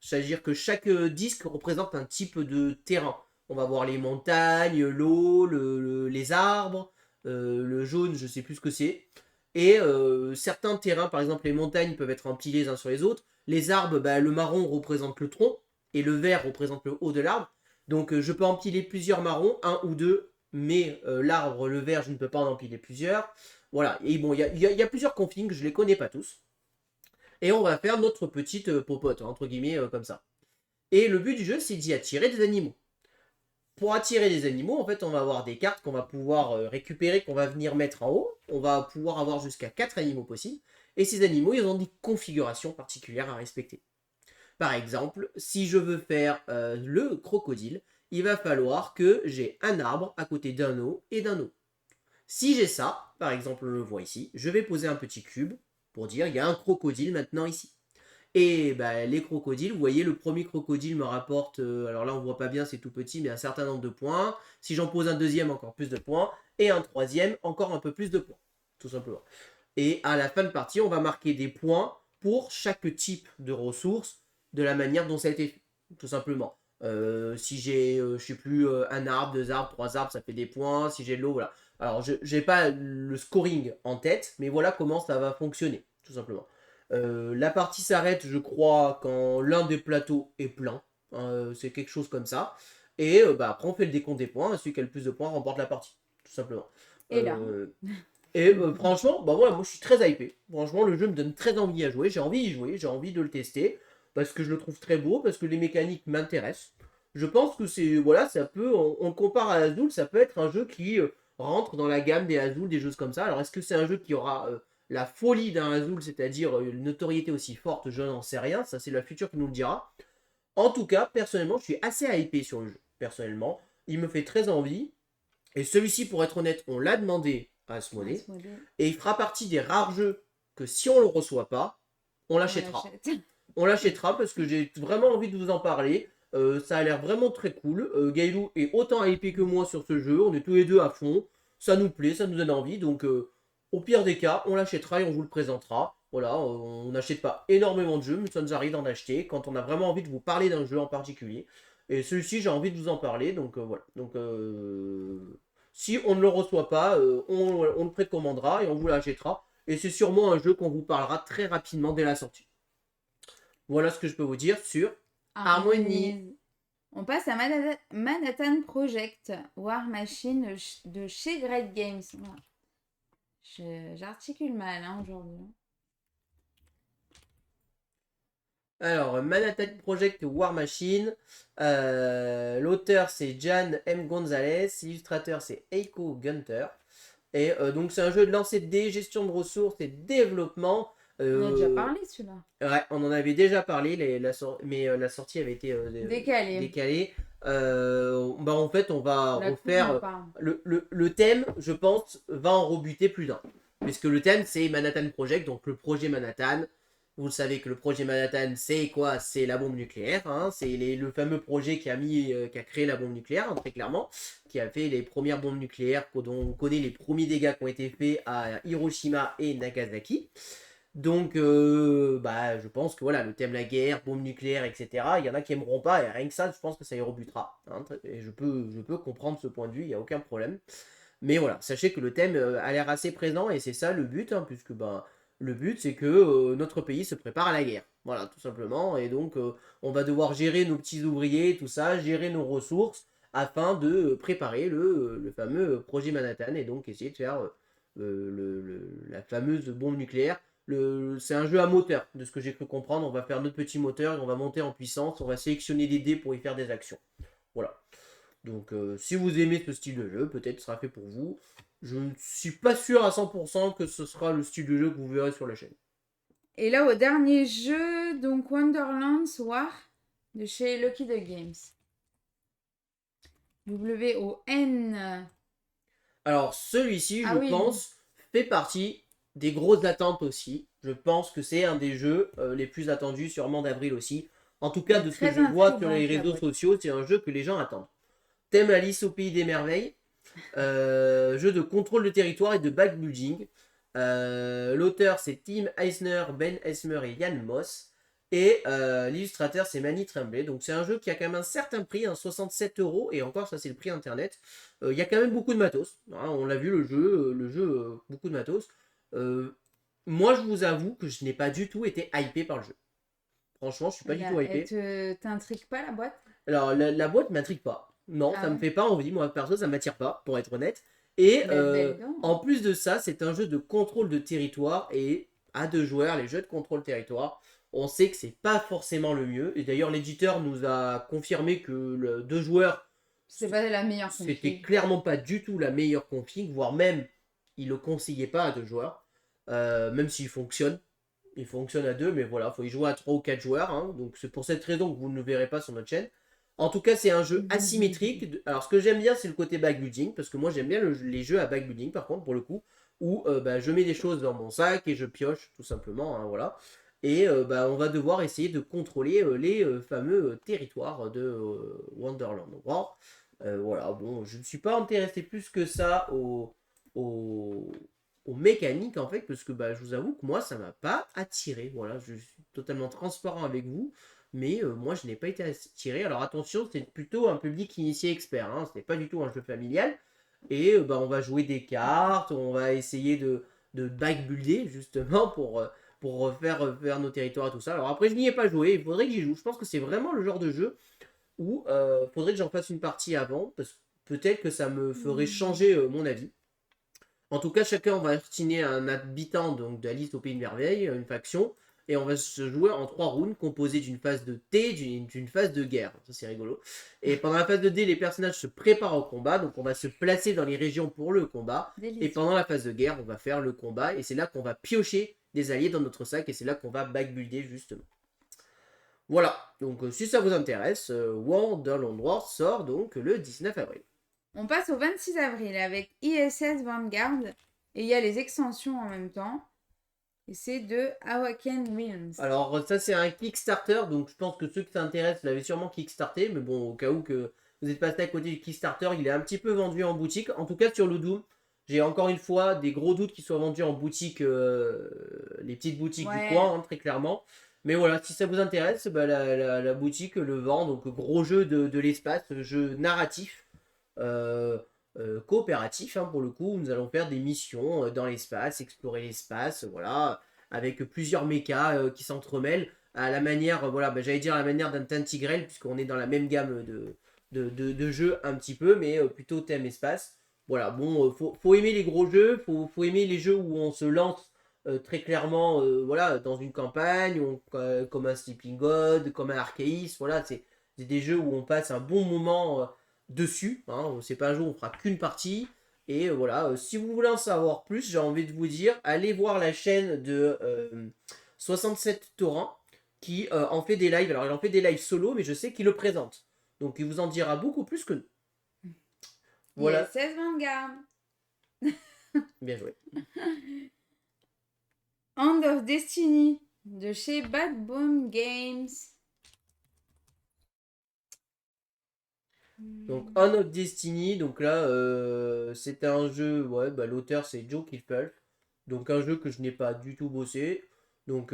Speaker 1: C'est-à-dire que chaque disque représente un type de terrain. On va voir les montagnes, l'eau, les arbres, le jaune, je sais plus ce que c'est. Et certains terrains, par exemple les montagnes, peuvent être empilés les uns sur les autres. Les arbres, bah, le marron représente le tronc et le vert représente le haut de l'arbre. Donc je peux empiler plusieurs marrons, un ou deux, mais l'arbre, le vert, je ne peux pas en empiler plusieurs. Voilà, et bon, il y a plusieurs configs, je les connais pas tous. Et on va faire notre petite popote, entre guillemets, comme ça. Et le but du jeu, c'est d'y attirer des animaux. Pour attirer des animaux, en fait, on va avoir des cartes qu'on va pouvoir récupérer, qu'on va venir mettre en haut. On va pouvoir avoir jusqu'à 4 animaux possibles. Et ces animaux, ils ont des configurations particulières à respecter. Par exemple, si je veux faire le crocodile, il va falloir que j'ai un arbre à côté d'un eau et d'un eau. Si j'ai ça, par exemple, on le voit ici, je vais poser un petit cube pour dire il y a un crocodile maintenant ici. Et bah, les crocodiles, vous voyez, le premier crocodile me rapporte, alors là on voit pas bien, c'est tout petit, mais un certain nombre de points. Si j'en pose un deuxième, encore plus de points. Et un troisième, encore un peu plus de points. Tout simplement. Et à la fin de partie, on va marquer des points pour chaque type de ressource de la manière dont ça a été fait. Tout simplement. Si j'ai, je sais plus, un arbre, deux arbres, trois arbres, ça fait des points. Si j'ai de l'eau, voilà. Alors, je n'ai pas le scoring en tête, mais voilà comment ça va fonctionner, tout simplement. La partie s'arrête, je crois, quand l'un des plateaux est plein. C'est quelque chose comme ça. Et bah, après, on fait le décompte des points. Celui qui a le plus de points remporte la partie, tout simplement.
Speaker 2: Et là,
Speaker 1: Et franchement, bah voilà, moi je suis très hypé. Franchement, le jeu me donne très envie à jouer. J'ai envie d'y jouer, j'ai envie de le tester. Parce que je le trouve très beau, parce que les mécaniques m'intéressent. Je pense que c'est, voilà, ça peut, on le compare à Azul, ça peut être un jeu qui rentre dans la gamme des Azul, des jeux comme ça. Alors est-ce que c'est un jeu qui aura la folie d'un Azul, c'est-à-dire une notoriété aussi forte? Je n'en sais rien, ça c'est la future qui nous le dira. En tout cas, personnellement, je suis assez hypé sur le jeu. Personnellement, il me fait très envie. Et celui-ci, pour être honnête, on l'a demandé à Asmodée. Et il fera partie des rares jeux que si on ne le reçoit pas, on l'achètera. On l'achètera parce que j'ai vraiment envie de vous en parler. Ça a l'air vraiment très cool. Gailou est autant hypé que moi sur ce jeu. On est tous les deux à fond. Ça nous plaît, ça nous donne envie. Donc, au pire des cas, on l'achètera et on vous le présentera. Voilà, on n'achète pas énormément de jeux, mais ça nous arrive d'en acheter quand on a vraiment envie de vous parler d'un jeu en particulier. Et celui-ci, j'ai envie de vous en parler. Donc, voilà. Donc, si on ne le reçoit pas, on le précommandera et on vous l'achètera. Et c'est sûrement un jeu qu'on vous parlera très rapidement dès la sortie. Voilà ce que je peux vous dire sur Harmony.
Speaker 2: On passe à Manhattan Project, War Machine de chez Great Games. J'articule mal aujourd'hui.
Speaker 1: Alors, Manhattan Project War Machine. L'auteur c'est Jan M. Gonzalez. L'illustrateur c'est Eiko Gunter. Et donc c'est un jeu de lancer de dés, gestion de ressources et développement.
Speaker 2: On a déjà parlé celui-là.
Speaker 1: Ouais, on en avait déjà parlé, mais la sortie avait été décalée. Bah en fait, on va refaire. Le thème, je pense, va en rebuter plus d'un. Puisque le thème, c'est Manhattan Project, donc le projet Manhattan. Vous le savez que le projet Manhattan, c'est quoi? C'est la bombe nucléaire. Hein, c'est le fameux projet qui a créé la bombe nucléaire, hein, très clairement. Qui a fait les premières bombes nucléaires, dont on connaît les premiers dégâts qui ont été faits à Hiroshima et Nagasaki. Donc, bah, je pense que voilà, le thème la guerre, bombe nucléaire, etc. Il y en a qui aimeront pas, et rien que ça, je pense que ça y rebutera. Hein, et je peux comprendre ce point de vue, il n'y a aucun problème. Mais voilà, sachez que le thème a l'air assez présent, et c'est ça le but, hein, puisque bah, le but c'est que notre pays se prépare à la guerre. Voilà, tout simplement. Et donc, on va devoir gérer nos petits ouvriers, tout ça, gérer nos ressources, afin de préparer le fameux projet Manhattan, et donc essayer de faire la fameuse bombe nucléaire. C'est un jeu à moteur, de ce que j'ai cru comprendre. On va faire notre petit moteur et on va monter en puissance. On va sélectionner des dés pour y faire des actions. Voilà. Donc, si vous aimez ce style de jeu, peut-être ce sera fait pour vous. Je ne suis pas sûr à 100% que ce sera le style de jeu que vous verrez sur la chaîne.
Speaker 2: Et là, au dernier jeu, donc Wonderlands War de chez Lucky Duck Games. WON.
Speaker 1: Alors, celui-ci, je pense, fait partie des grosses attentes aussi. Je pense que c'est un des jeux les plus attendus, sûrement d'avril aussi. En tout cas, de ce que je vois sur les réseaux sociaux, c'est un jeu que les gens attendent. Thème Alice au pays des merveilles. Jeu de contrôle de territoire et de backbuilding. L'auteur, c'est Tim Eisner, Ben Esmer et Yann Moss. Et l'illustrateur, c'est Mani Tremblay. Donc c'est un jeu qui a quand même un certain prix, 67 euros. Et encore, ça c'est le prix internet. Il y a quand même beaucoup de matos. Hein, on l'a vu, le jeu, beaucoup de matos. Moi, je vous avoue que je n'ai pas du tout été hypé par le jeu. Franchement, je suis pas du tout hypé.
Speaker 2: T'intrigue pas la boîte?
Speaker 1: Alors, la boîte m'intrigue pas. Non,
Speaker 2: Ah
Speaker 1: ça me
Speaker 2: ouais.
Speaker 1: fait pas envie. Moi, perso, ça m'attire pas, pour être honnête. Et
Speaker 2: Mais belle dent.
Speaker 1: en plus de ça, c'est un jeu de contrôle de territoire. Et à 2 joueurs, les jeux de contrôle de territoire, on sait que c'est pas forcément le mieux. Et d'ailleurs, l'éditeur nous a confirmé que le 2 joueurs,
Speaker 2: C'est pas la meilleure
Speaker 1: c'était
Speaker 2: config.
Speaker 1: clairement pas du tout la meilleure config, voire même, il le conseillait pas à 2 joueurs. Même s'il fonctionne. Il fonctionne à 2, mais voilà, faut y jouer à 3 ou 4 joueurs. Hein, donc c'est pour cette raison que vous ne le verrez pas sur notre chaîne. En tout cas, c'est un jeu asymétrique. Alors, ce que j'aime bien, c'est le côté backbuilding, parce que moi, j'aime bien les jeux à backbuilding, par contre, pour le coup, où je mets des choses dans mon sac et je pioche, tout simplement, hein, voilà. Et on va devoir essayer de contrôler les fameux territoires de Wonderland War. Voilà, bon, je ne suis pas intéressé plus que ça au, aux mécaniques, en fait, parce que je vous avoue que moi, ça m'a pas attiré. Voilà, je suis totalement transparent avec vous. Mais moi, je n'ai pas été attiré. Alors attention, c'est plutôt un public initié expert. Hein. Ce n'est pas du tout un jeu familial. Et on va jouer des cartes, on va essayer de backbuilder justement pour refaire nos territoires et tout ça. Alors après, je n'y ai pas joué. Il faudrait que j'y joue. Je pense que c'est vraiment le genre de jeu où il faudrait que j'en fasse une partie avant. Parce que peut-être que ça me ferait changer mon avis. En tout cas, chacun va destiner un habitant donc, d'Alice au Pays de Merveille, une faction, et on va se jouer en 3 rounds composées d'une phase de thé, d'une phase de guerre. Ça, c'est rigolo. Et pendant la phase de dé, les personnages se préparent au combat, donc on va se placer dans les régions pour le combat.
Speaker 2: Délicieux.
Speaker 1: Et pendant la phase de guerre, on va faire le combat, et c'est là qu'on va piocher des alliés dans notre sac, et c'est là qu'on va backbuilder justement. Voilà, donc si ça vous intéresse, Wonderland Wars sort donc le 19 avril.
Speaker 2: On passe au 26 avril avec ISS Vanguard. Et il y a les extensions en même temps. Et c'est de Awaken Realms.
Speaker 1: Alors ça c'est un Kickstarter, donc je pense que ceux qui s'intéressent l'avaient sûrement Kickstarté, mais bon au cas où que vous êtes passé à côté du Kickstarter, il est un petit peu vendu en boutique. En tout cas sur le Doom, j'ai encore une fois des gros doutes qu'il soit vendu en boutique, les petites boutiques du coin, hein, très clairement. Mais voilà, si ça vous intéresse, la boutique le vend, donc gros jeu de l'espace, jeu narratif, coopératif hein, pour le coup. Nous allons faire des missions dans l'espace, explorer l'espace, voilà, avec plusieurs mechas qui s'entremêlent à la manière, voilà, j'allais dire à la manière d'un Tantigrel, puisqu'on est dans la même gamme de jeux un petit peu, mais plutôt thème espace. Voilà, bon, faut aimer les gros jeux, faut aimer les jeux où on se lance très clairement voilà, dans une campagne, comme un Sleeping God, comme un Arceus, voilà, c'est des jeux où on passe un bon moment dessus, hein, c'est pas un jeu où on fera qu'une partie, et voilà, si vous voulez en savoir plus, j'ai envie de vous dire, allez voir la chaîne de 67 Torrent, qui en fait des lives, alors il en fait des lives solo, mais je sais qu'il le présente, donc il vous en dira beaucoup plus que nous. Voilà.
Speaker 2: ISS Vanguard.
Speaker 1: Bien joué.
Speaker 2: Hand of Destiny de chez Bad Boom Games.
Speaker 1: Donc Hand of Destiny, donc là c'est un jeu, ouais, l'auteur c'est Joe Kilpulf, donc un jeu que je n'ai pas du tout bossé, donc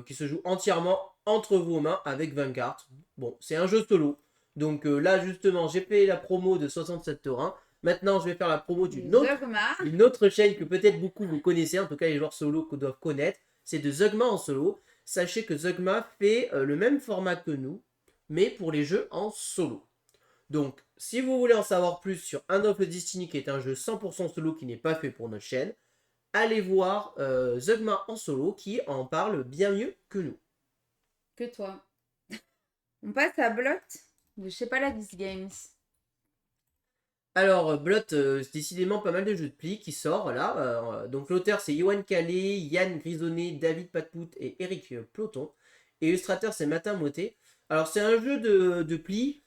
Speaker 1: qui se joue entièrement entre vos mains avec 20 cartes. Bon, c'est un jeu solo, donc là justement j'ai fait la promo de 67 Torrents. Maintenant je vais faire la promo d'une autre chaîne que peut-être beaucoup vous connaissez, en tout cas les joueurs solo que doivent connaître, c'est de Zugma en solo. Sachez que Zugma fait le même format que nous, mais pour les jeux en solo. Donc, si vous voulez en savoir plus sur Hand of Destiny, qui est un jeu 100% solo qui n'est pas fait pour notre chaîne, allez voir Zugma en solo qui en parle bien mieux que nous.
Speaker 2: Que toi. On passe à Blot de chez Paladis Games.
Speaker 1: Alors, Blot, c'est décidément pas mal de jeux de pli qui sort là. Donc, l'auteur c'est Yoann Calais, Yann Grisonnet, David Patpout et Eric Ploton. Et illustrateur c'est Matin Moté. Alors, c'est un jeu de pli.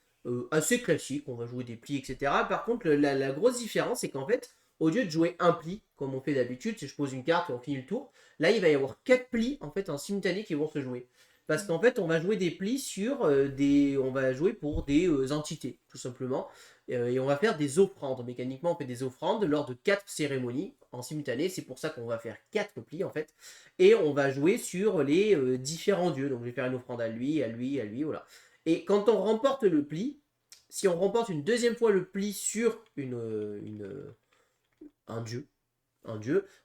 Speaker 1: Assez classique, on va jouer des plis, etc. Par contre, la grosse différence, c'est qu'en fait, au lieu de jouer un pli, comme on fait d'habitude, si je pose une carte et on finit le tour, là, il va y avoir 4 plis, en fait, en simultané qui vont se jouer. Parce qu'en fait, on va jouer des plis sur on va jouer pour des entités, tout simplement. et on va faire des offrandes. Mécaniquement, on fait des offrandes lors de 4 cérémonies en simultané. C'est pour ça qu'on va faire 4 plis en fait. Et on va jouer sur les différents dieux. Donc je vais faire une offrande à lui, à lui, à lui, voilà. Et quand on remporte le pli, si on remporte une deuxième fois le pli sur un dieu,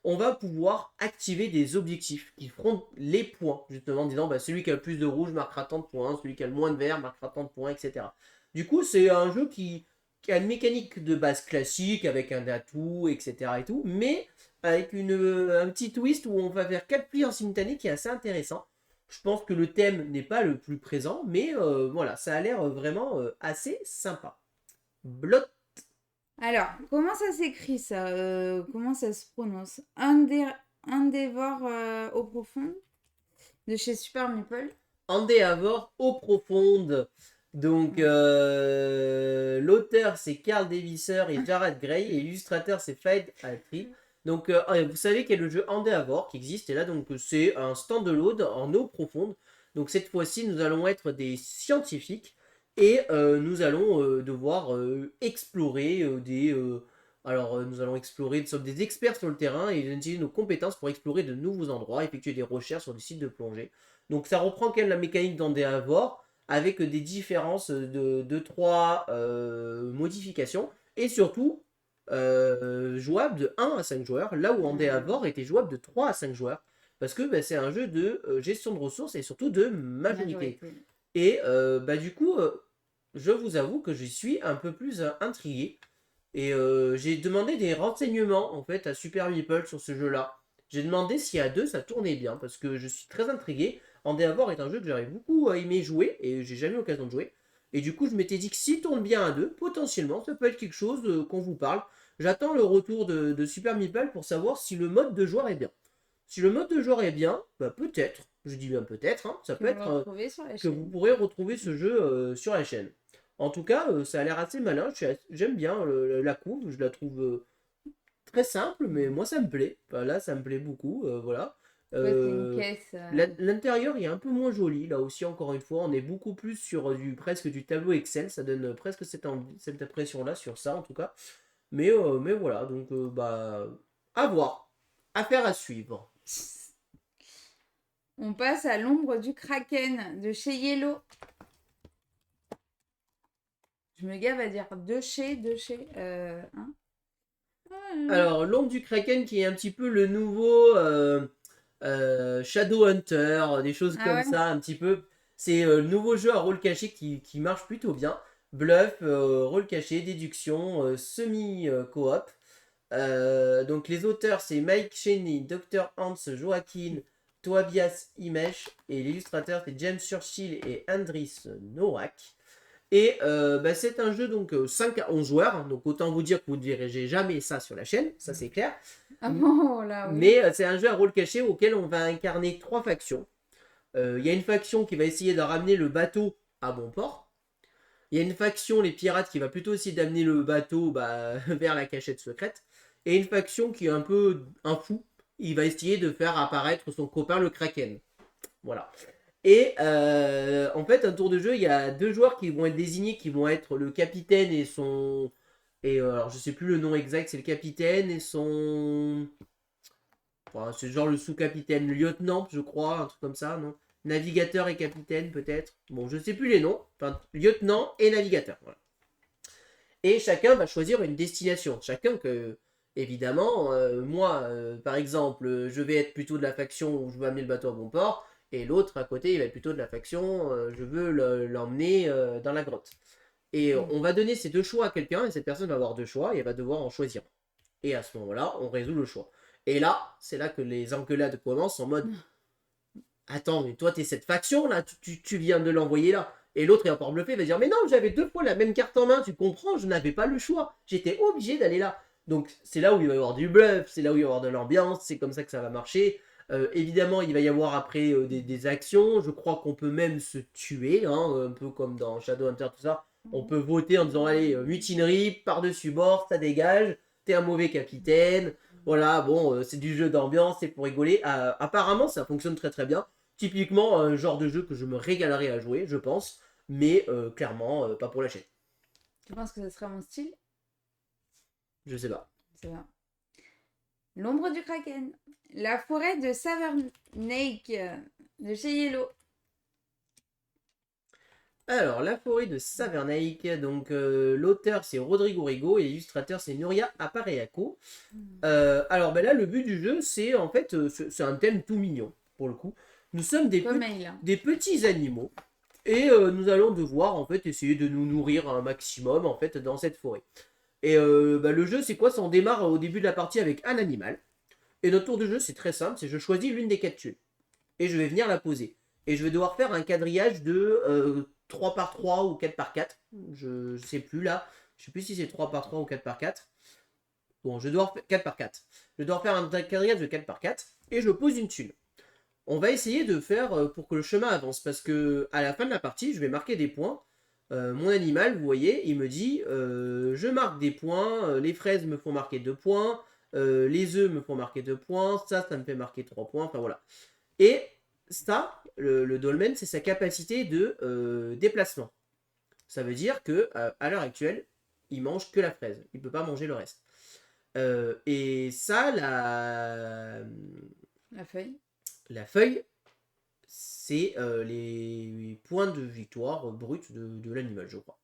Speaker 1: on va pouvoir activer des objectifs qui feront les points, justement, en disant bah, celui qui a le plus de rouge marquera tant de points, celui qui a le moins de vert marquera tant de points, etc. Du coup, c'est un jeu qui a une mécanique de base classique, avec un atout, etc. et tout, mais avec un petit twist où on va faire 4 plis en simultané qui est assez intéressant. Je pense que le thème n'est pas le plus présent, mais voilà, ça a l'air vraiment assez sympa. Blot.
Speaker 2: Alors, comment ça s'écrit ça? Comment ça se prononce? Endeavor eau profonde de chez Super Meeple.
Speaker 1: Endeavor eau profonde. Donc, l'auteur c'est Carl Davisser et Jared Gray, et l'illustrateur c'est Fade Altry. Donc, vous savez qu'il y a le jeu Endeavor qui existe, et là, donc, c'est un standalone en eau profonde. Donc, cette fois-ci, nous allons être des scientifiques et nous allons devoir explorer nous allons explorer, nous sommes des experts sur le terrain et utiliser nos compétences pour explorer de nouveaux endroits, effectuer des recherches sur des sites de plongée. Donc, ça reprend quand même la mécanique d'Endeavor, avec des différences de 3 modifications, et surtout jouable de 1 à 5 joueurs, là où Endeavor était jouable de 3 à 5 joueurs, parce que bah, c'est un jeu de gestion de ressources et surtout de majorité. Et du coup, je vous avoue que je suis un peu plus intrigué, et j'ai demandé des renseignements en fait à Super Meeple sur ce jeu-là. J'ai demandé si à 2 ça tournait bien, parce que je suis très intrigué. Endeavor est un jeu que j'aurais beaucoup aimé jouer, et j'ai jamais eu l'occasion de jouer. Et du coup, je m'étais dit que s'il tourne bien à 2, potentiellement, ça peut être quelque chose qu'on vous parle. J'attends le retour de Super Meeple pour savoir si le mode de joueur est bien. Si le mode de joueur est bien, bah peut-être, je dis bien peut-être, hein, ça peut être que vous pourrez retrouver ce jeu sur la chaîne. En tout cas, ça a l'air assez malin, j'aime bien la couve, je la trouve très simple, mais moi ça me plaît. Enfin, là, ça me plaît beaucoup, voilà.
Speaker 2: Ouais, c'est une caisse.
Speaker 1: L'intérieur il est un peu moins joli, là aussi encore une fois, on est beaucoup plus sur presque du tableau Excel, ça donne presque cette impression-là sur ça en tout cas. Mais voilà, donc à voir, affaire à suivre.
Speaker 2: On passe à l'ombre du Kraken de chez Yellow. Je me gave à dire de chez. Hein.
Speaker 1: Alors, l'ombre du Kraken qui est un petit peu le nouveau Shadowhunter, des choses comme ça, un petit peu. C'est le nouveau jeu à rôle caché qui marche plutôt bien. Bluff, rôle caché, déduction, semi-coop. Donc les auteurs c'est Mike Cheney, Dr. Hans Joaquin, Tobias Imesh, et l'illustrateur c'est James Churchill et Andris Nowak. Et c'est un jeu donc 5 à 11 joueurs, donc autant vous dire que vous ne verrez jamais ça sur la chaîne, ça c'est clair.
Speaker 2: Oh là, oui.
Speaker 1: Mais c'est un jeu à rôle caché auquel on va incarner 3 factions. Il y a une faction qui va essayer de ramener le bateau à bon port. Il y a une faction, les pirates, qui va plutôt essayer d'amener le bateau vers la cachette secrète. Et une faction qui est un peu un fou, il va essayer de faire apparaître son copain le Kraken. Voilà. Et en fait, un tour de jeu, il y a 2 joueurs qui vont être désignés, qui vont être le capitaine et son... Et alors, je sais plus le nom exact, c'est le capitaine et son... Enfin, c'est genre le sous-capitaine, le lieutenant, je crois, un truc comme ça, non? Navigateur et capitaine, peut-être. Bon, je sais plus les noms. Enfin, lieutenant et navigateur, voilà. Et chacun va choisir une destination. Chacun que... Évidemment, moi, par exemple, je vais être plutôt de la faction où je veux amener le bateau à bon port. Et l'autre à côté, il va être plutôt de la faction, je veux l'emmener dans la grotte. Et on va donner ces 2 choix à quelqu'un, et cette personne va avoir 2 choix, et elle va devoir en choisir. Et à ce moment-là, on résout le choix. Et là, c'est là que les engueulades commencent en mode attends, mais toi, t'es cette faction là, tu viens de l'envoyer là. Et l'autre est encore bluffé, il va dire mais non, j'avais 2 fois la même carte en main, tu comprends, je n'avais pas le choix. J'étais obligé d'aller là. Donc c'est là où il va y avoir du bluff, c'est là où il va y avoir de l'ambiance, c'est comme ça que ça va marcher. Évidemment, il va y avoir après des actions. Je crois qu'on peut même se tuer, hein, un peu comme dans Shadowhunter, tout ça. On peut voter en disant allez, mutinerie, par-dessus bord, ça dégage, t'es un mauvais capitaine. Voilà, bon, c'est du jeu d'ambiance, c'est pour rigoler. Apparemment, ça fonctionne très très bien. Typiquement, un genre de jeu que je me régalerais à jouer, je pense. Mais clairement, pas pour la chaîne.
Speaker 2: Tu penses que ce sera mon style?
Speaker 1: Je sais pas.
Speaker 2: C'est vrai. L'ombre du Kraken. La forêt de Savernake de chez Yellow.
Speaker 1: Alors, La forêt de Savernake, donc l'auteur c'est Rodrigo Rigo et l'illustrateur c'est Nuria Apareaco. Alors ben là, le but du jeu, c'est en fait, c'est un thème tout mignon, pour le coup. Nous sommes
Speaker 2: Comme elle.
Speaker 1: des petits animaux et nous allons devoir en fait essayer de nous nourrir un maximum en fait dans cette forêt. Et le jeu, c'est quoi? Ça, on démarre au début de la partie avec un animal. Et notre tour de jeu, c'est très simple, c'est je choisis l'une des 4 tuiles. Et je vais venir la poser. Et je vais devoir faire un quadrillage de 3 par 3 ou 4 par 4. Je sais plus là. Je sais plus si c'est 3 par 3 ou 4 par 4. Bon, je dois 4 par 4. Je dois faire un quadrillage de 4 par 4. Et je pose une tuile. On va essayer de faire pour que le chemin avance. Parce que à la fin de la partie, je vais marquer des points. Mon animal, vous voyez, il me dit je marque des points. Les fraises me font marquer 2 points. Les œufs me font marquer 2 points. Ça me fait marquer 3 points. Enfin voilà. Et ça, le dolmen, c'est sa capacité de déplacement. Ça veut dire que à l'heure actuelle, il mange que la fraise. Il ne peut pas manger le reste. Et ça,
Speaker 2: La feuille.
Speaker 1: la feuille, c'est les points de victoire bruts de l'animal, je crois.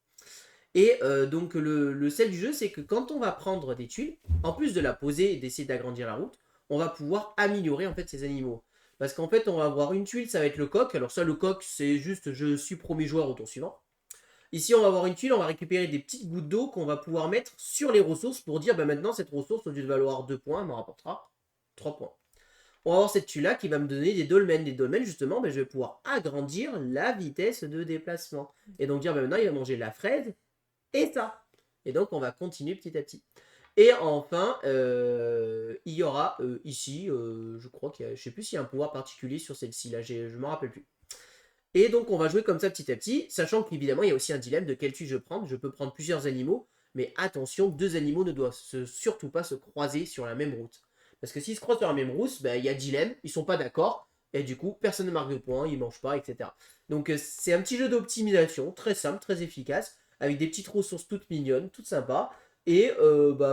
Speaker 1: Et donc le sel du jeu, c'est que quand on va prendre des tuiles, en plus de la poser et d'essayer d'agrandir la route, on va pouvoir améliorer en fait ces animaux. Parce qu'en fait, on va avoir une tuile, ça va être le coq. Alors ça, le coq, c'est juste je suis premier joueur au tour suivant. Ici, on va avoir une tuile, on va récupérer des petites gouttes d'eau qu'on va pouvoir mettre sur les ressources pour dire bah, maintenant cette ressource, au lieu de valoir 2 points, elle m'en rapportera 3 points. On va avoir cette tuile-là qui va me donner des dolmens. Des dolmens, justement, bah, je vais pouvoir agrandir la vitesse de déplacement. Et donc dire bah, maintenant, il va manger la fraise et ça. Et donc, on va continuer petit à petit. Et enfin, il y aura ici, je crois qu'il y a, je sais plus s'il y a un pouvoir particulier sur celle-ci, là, je ne m'en rappelle plus. Et donc, on va jouer comme ça petit à petit, sachant qu'évidemment, il y a aussi un dilemme de quelle tuile je prends. Je peux prendre plusieurs animaux, mais attention, 2 animaux ne doivent surtout pas se croiser sur la même route. Parce que s'ils se croisent sur la même route, ben, il y a dilemme, ils sont pas d'accord, et du coup, personne ne marque de points, ils mangent pas, etc. Donc, c'est un petit jeu d'optimisation, très simple, très efficace, avec des petites ressources toutes mignonnes, toutes sympas. Et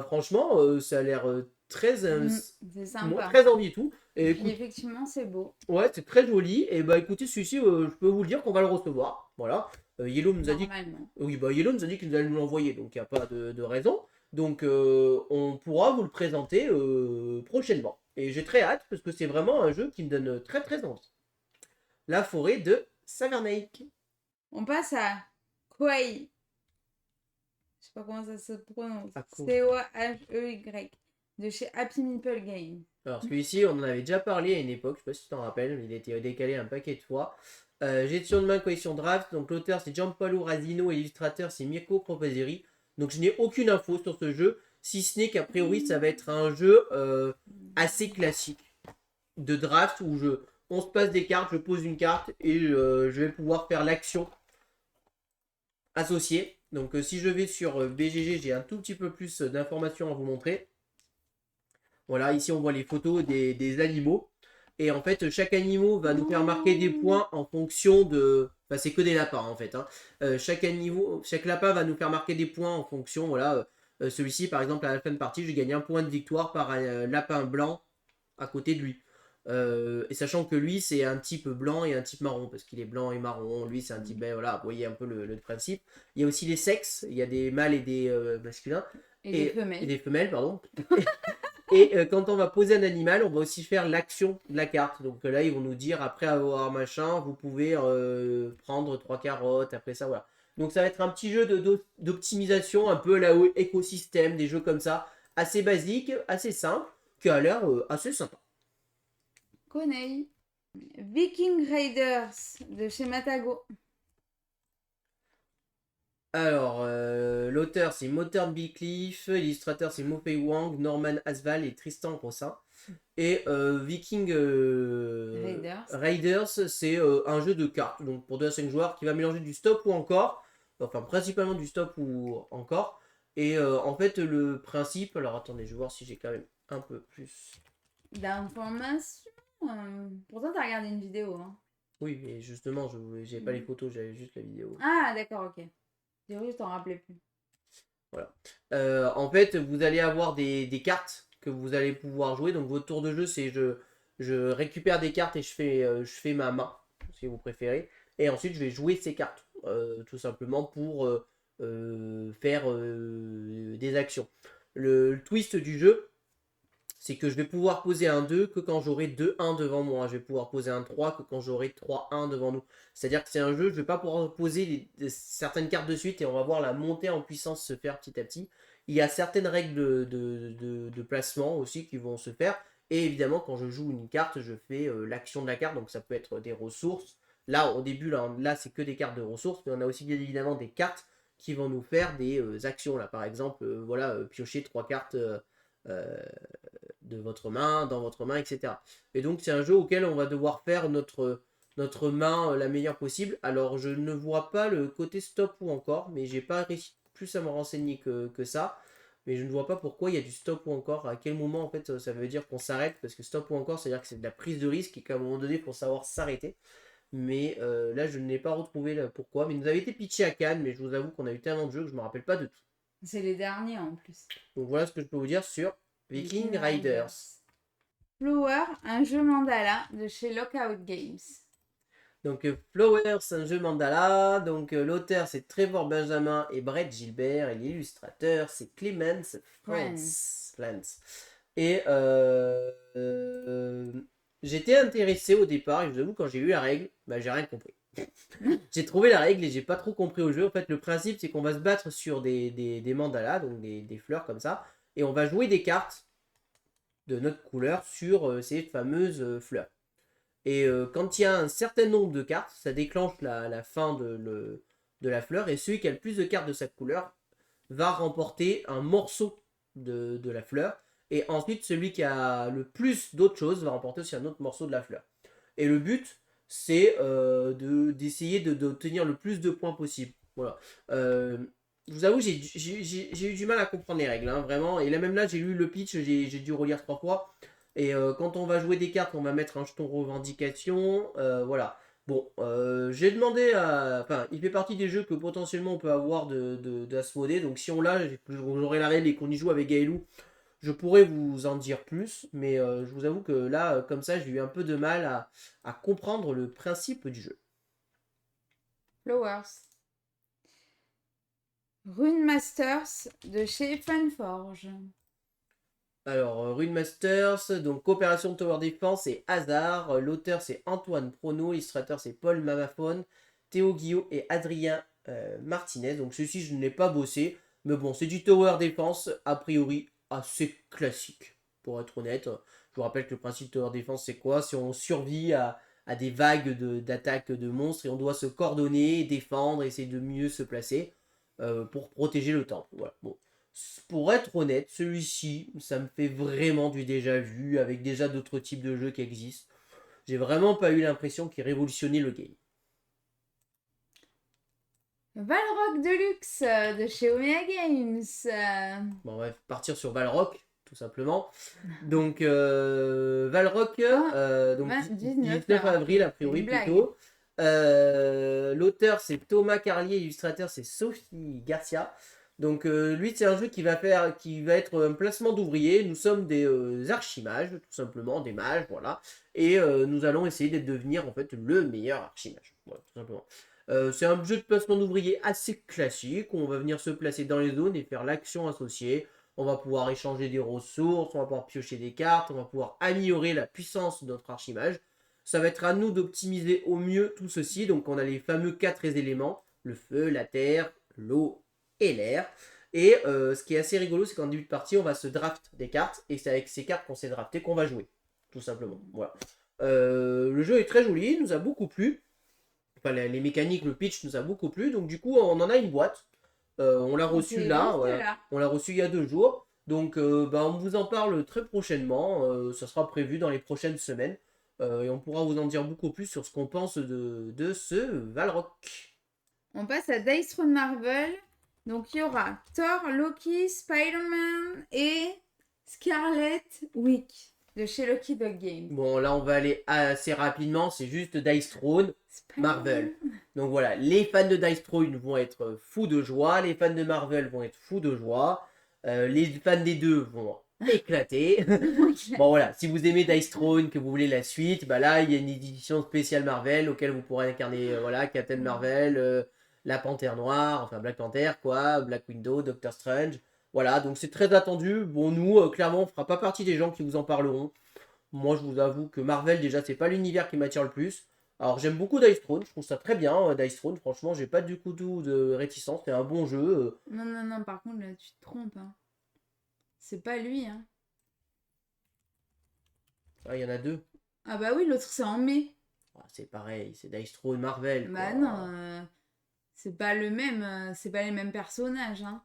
Speaker 1: franchement, ça a l'air
Speaker 2: C'est sympa.
Speaker 1: très envie et tout. Et
Speaker 2: Et puis
Speaker 1: écoute,
Speaker 2: effectivement, c'est beau.
Speaker 1: ouais, c'est très joli. Et bah écoutez, celui-ci, je peux vous le dire qu'on va le recevoir. Voilà. Yellow nous a dit.
Speaker 2: Normalement.
Speaker 1: Oui, bah Yellow nous a dit qu'il allait nous l'envoyer, donc il n'y a pas de raison. Donc on pourra vous le présenter prochainement. Et j'ai très hâte parce que c'est vraiment un jeu qui me donne très très envie. La forêt de Savernake.
Speaker 2: On passe à Koi. Je sais pas comment ça se prononce.
Speaker 1: Ah, cool.
Speaker 2: C-O-H-E-Y. De chez Happy Meeple Game.
Speaker 1: Alors celui-ci, on en avait déjà parlé à une époque, je sais pas si tu t'en rappelles, il a été décalé un paquet de fois. Gestion de main, collection draft, donc l'auteur c'est Gianpaolo Rasino et l'illustrateur c'est Mirko Proposeri. Donc je n'ai aucune info sur ce jeu, si ce n'est qu'a priori ça va être un jeu assez classique de draft où on se passe des cartes, je pose une carte et je vais pouvoir faire l'action associée. Donc si je vais sur BGG, j'ai un tout petit peu plus d'informations à vous montrer. Voilà, ici on voit les photos des animaux. Et en fait, chaque animal va nous faire marquer des points en fonction de. Enfin, c'est que des lapins en fait. Hein. Chaque lapin va nous faire marquer des points en fonction. Voilà, celui-ci, par exemple, à la fin de partie, je gagne un point de victoire par un lapin blanc à côté de lui. Et sachant que lui, c'est un type blanc et un type marron, parce qu'il est blanc et marron. Lui, c'est un type. Ben, voilà, vous voyez un peu le principe. Il y a aussi les sexes. Il y a des mâles et des masculins.
Speaker 2: Et des femelles.
Speaker 1: Et des femelles, pardon. Et quand on va poser un animal, on va aussi faire l'action de la carte. Donc là, ils vont nous dire, après avoir machin, vous pouvez prendre 3 carottes, après ça, voilà. Donc ça va être un petit jeu d'optimisation, un peu là où écosystème, des jeux comme ça, assez basique, assez simple, qui a l'air assez sympa.
Speaker 2: Konei. Viking Raiders de chez Matago.
Speaker 1: Alors, l'auteur c'est Morten Bickliffe, l'illustrateur c'est Mo Pei Wang, Norman Asval et Tristan Rossin. Et Viking Raiders, c'est un jeu de cartes, donc pour 2 à 5 joueurs qui va mélanger du stop ou encore, enfin principalement du stop ou encore. Et en fait, le principe, alors attendez, je vais voir si j'ai quand même un peu plus.
Speaker 2: D'informations. Pourtant, t'as regardé une vidéo. Hein.
Speaker 1: Oui, mais justement, je n'avais pas les photos, j'avais juste la vidéo.
Speaker 2: Ah, d'accord, ok. J'ai cru que je t'en rappelais plus.
Speaker 1: Voilà. En fait, vous allez avoir des cartes que vous allez pouvoir jouer. Donc votre tour de jeu, c'est je récupère des cartes et je fais ma main, si vous préférez. Et ensuite, je vais jouer ces cartes, tout simplement pour faire des actions. Le twist du jeu, c'est que je vais pouvoir poser un 2 que quand j'aurai 2-1 devant moi. Je vais pouvoir poser un 3 que quand j'aurai 3-1 devant nous. C'est-à-dire que c'est un jeu, je ne vais pas pouvoir poser certaines cartes de suite et on va voir la montée en puissance se faire petit à petit. Il y a certaines règles de placement aussi qui vont se faire. Et évidemment, quand je joue une carte, je fais l'action de la carte. Donc ça peut être des ressources. Là, au début, là c'est que des cartes de ressources. Mais on a aussi bien évidemment des cartes qui vont nous faire des actions. Là, par exemple, voilà, piocher 3 cartes. Euh, de votre main, dans votre main, etc. Et donc c'est un jeu auquel on va devoir faire notre main la meilleure possible. Alors je ne vois pas le côté stop ou encore, mais j'ai pas réussi plus à me renseigner que ça. Mais je ne vois pas pourquoi il y a du stop ou encore. À quel moment en fait ça veut dire qu'on s'arrête. Parce que stop ou encore, c'est-à-dire que c'est de la prise de risque et qu'à un moment donné, il faut savoir s'arrêter. Mais là, je n'ai pas retrouvé pourquoi. Mais il nous avait été pitché à Cannes, mais je vous avoue qu'on a eu tellement de jeux que je ne me rappelle pas de tout.
Speaker 2: C'est les derniers en plus.
Speaker 1: Donc voilà ce que je peux vous dire sur Viking Riders.
Speaker 2: Flower, un jeu mandala de chez Lockout Games.
Speaker 1: Donc Flowers, un jeu mandala. Donc l'auteur c'est Trevor Benjamin et Brett Gilbert et l'illustrateur c'est Clemens Frantz. Et j'étais intéressé au départ et je vous avoue quand j'ai lu la règle, bah, j'ai rien compris. J'ai trouvé la règle et j'ai pas trop compris au jeu. En fait le principe c'est qu'on va se battre sur des mandalas, donc des fleurs comme ça, et on va jouer des cartes de notre couleur sur ces fameuses fleurs. Et quand il y a un certain nombre de cartes, ça déclenche la fin de la fleur. Et celui qui a le plus de cartes de sa couleur va remporter un morceau de la fleur. Et ensuite, celui qui a le plus d'autres choses va remporter aussi un autre morceau de la fleur. Et le but, c'est d'essayer d'obtenir le plus de points possible. Voilà. Je vous avoue, j'ai eu du mal à comprendre les règles, hein, vraiment. Et là, même là, j'ai lu le pitch, j'ai dû relire 3 fois. Et quand on va jouer des cartes, on va mettre un jeton revendication. Voilà. Bon, j'ai demandé à. Enfin, il fait partie des jeux que potentiellement on peut avoir d'Asmodée. Donc si on l'a, j'aurai la règle et qu'on y joue avec Gaëlou, je pourrais vous en dire plus. Mais je vous avoue que là, comme ça, j'ai eu un peu de mal à comprendre le principe du jeu.
Speaker 2: Flowers. Rune Masters de chez Funforge.
Speaker 1: Alors, Rune Masters, donc coopération Tower Defense et Hasard. L'auteur c'est Antoine Prono, l'illustrateur c'est Paul Mamafone, Théo Guillot et Adrien Martinez. Donc ceci je ne l'ai pas bossé, mais bon c'est du Tower Defense a priori assez classique pour être honnête. Je vous rappelle que le principe de Tower Defense c'est quoi? C'est on survit à des vagues d'attaques de monstres et on doit se coordonner, défendre, essayer de mieux se placer pour protéger le temple. Voilà. Bon. Pour être honnête, celui-ci, ça me fait vraiment du déjà vu avec déjà d'autres types de jeux qui existent. J'ai vraiment pas eu l'impression qu'il révolutionnait le game.
Speaker 2: Valrock Deluxe de chez Omega Games.
Speaker 1: Bon, on va partir sur Valrock, tout simplement. Donc, Valrock, donc 19 avril, a priori plutôt. L'auteur, c'est Thomas Carlier, illustrateur, c'est Sophie Garcia. Donc lui c'est un jeu qui va être un placement d'ouvriers. Nous sommes des archimages, tout simplement, des mages, voilà. Et nous allons essayer de devenir en fait le meilleur archimage. Voilà, tout simplement. C'est un jeu de placement d'ouvriers assez classique. On va venir se placer dans les zones et faire l'action associée. On va pouvoir échanger des ressources, on va pouvoir piocher des cartes, on va pouvoir améliorer la puissance de notre archimage. Ça va être à nous d'optimiser au mieux tout ceci. Donc on a les fameux 4 éléments, le feu, la terre, l'eau et l'air. Et ce qui est assez rigolo, c'est qu'en début de partie, on va se draft des cartes, et c'est avec ces cartes qu'on s'est drafté qu'on va jouer, tout simplement. Voilà. Le jeu est très joli, il nous a beaucoup plu. Enfin, les mécaniques, le pitch nous a beaucoup plu, donc du coup, on en a une boîte. On l'a reçu là, voilà. On l'a reçu il y a 2 jours. Donc, on vous en parle très prochainement. Ça sera prévu dans les prochaines semaines. Et on pourra vous en dire beaucoup plus sur ce qu'on pense de ce Valrock.
Speaker 2: On passe à Dice Throne Marvel. Donc il y aura Thor, Loki, Spider-Man et Scarlet Witch de chez Lucky Dog Games.
Speaker 1: Bon, là, on va aller assez rapidement. C'est juste Dice Throne,
Speaker 2: Spider-Man.
Speaker 1: Marvel. Donc voilà, les fans de Dice Throne vont être fous de joie. Les fans de Marvel vont être fous de joie. Les fans des deux vont éclater. Bon voilà, si vous aimez Dice Throne, que vous voulez la suite, bah là, il y a une édition spéciale Marvel auquel vous pourrez incarner voilà, Captain Marvel, la Panthère Noire, enfin Black Panther, quoi, Black Widow, Doctor Strange. Voilà, donc c'est très attendu. Bon, nous, clairement, on fera pas partie des gens qui vous en parleront. Moi, je vous avoue que Marvel, déjà, c'est pas l'univers qui m'attire le plus. Alors, j'aime beaucoup Dice Throne, je trouve ça très bien, Dice Throne. Franchement, j'ai pas du coup de réticence, c'est un bon jeu.
Speaker 2: Non, non, non, par contre, là, tu te trompes. Hein. C'est pas lui. Hein.
Speaker 1: Ah, il y en a deux.
Speaker 2: Ah bah oui, l'autre, c'est en mai.
Speaker 1: Ah, c'est pareil, c'est Dice Throne Marvel.
Speaker 2: Bah
Speaker 1: Quoi.
Speaker 2: non, c'est pas le même, c'est pas les mêmes personnages. Hein.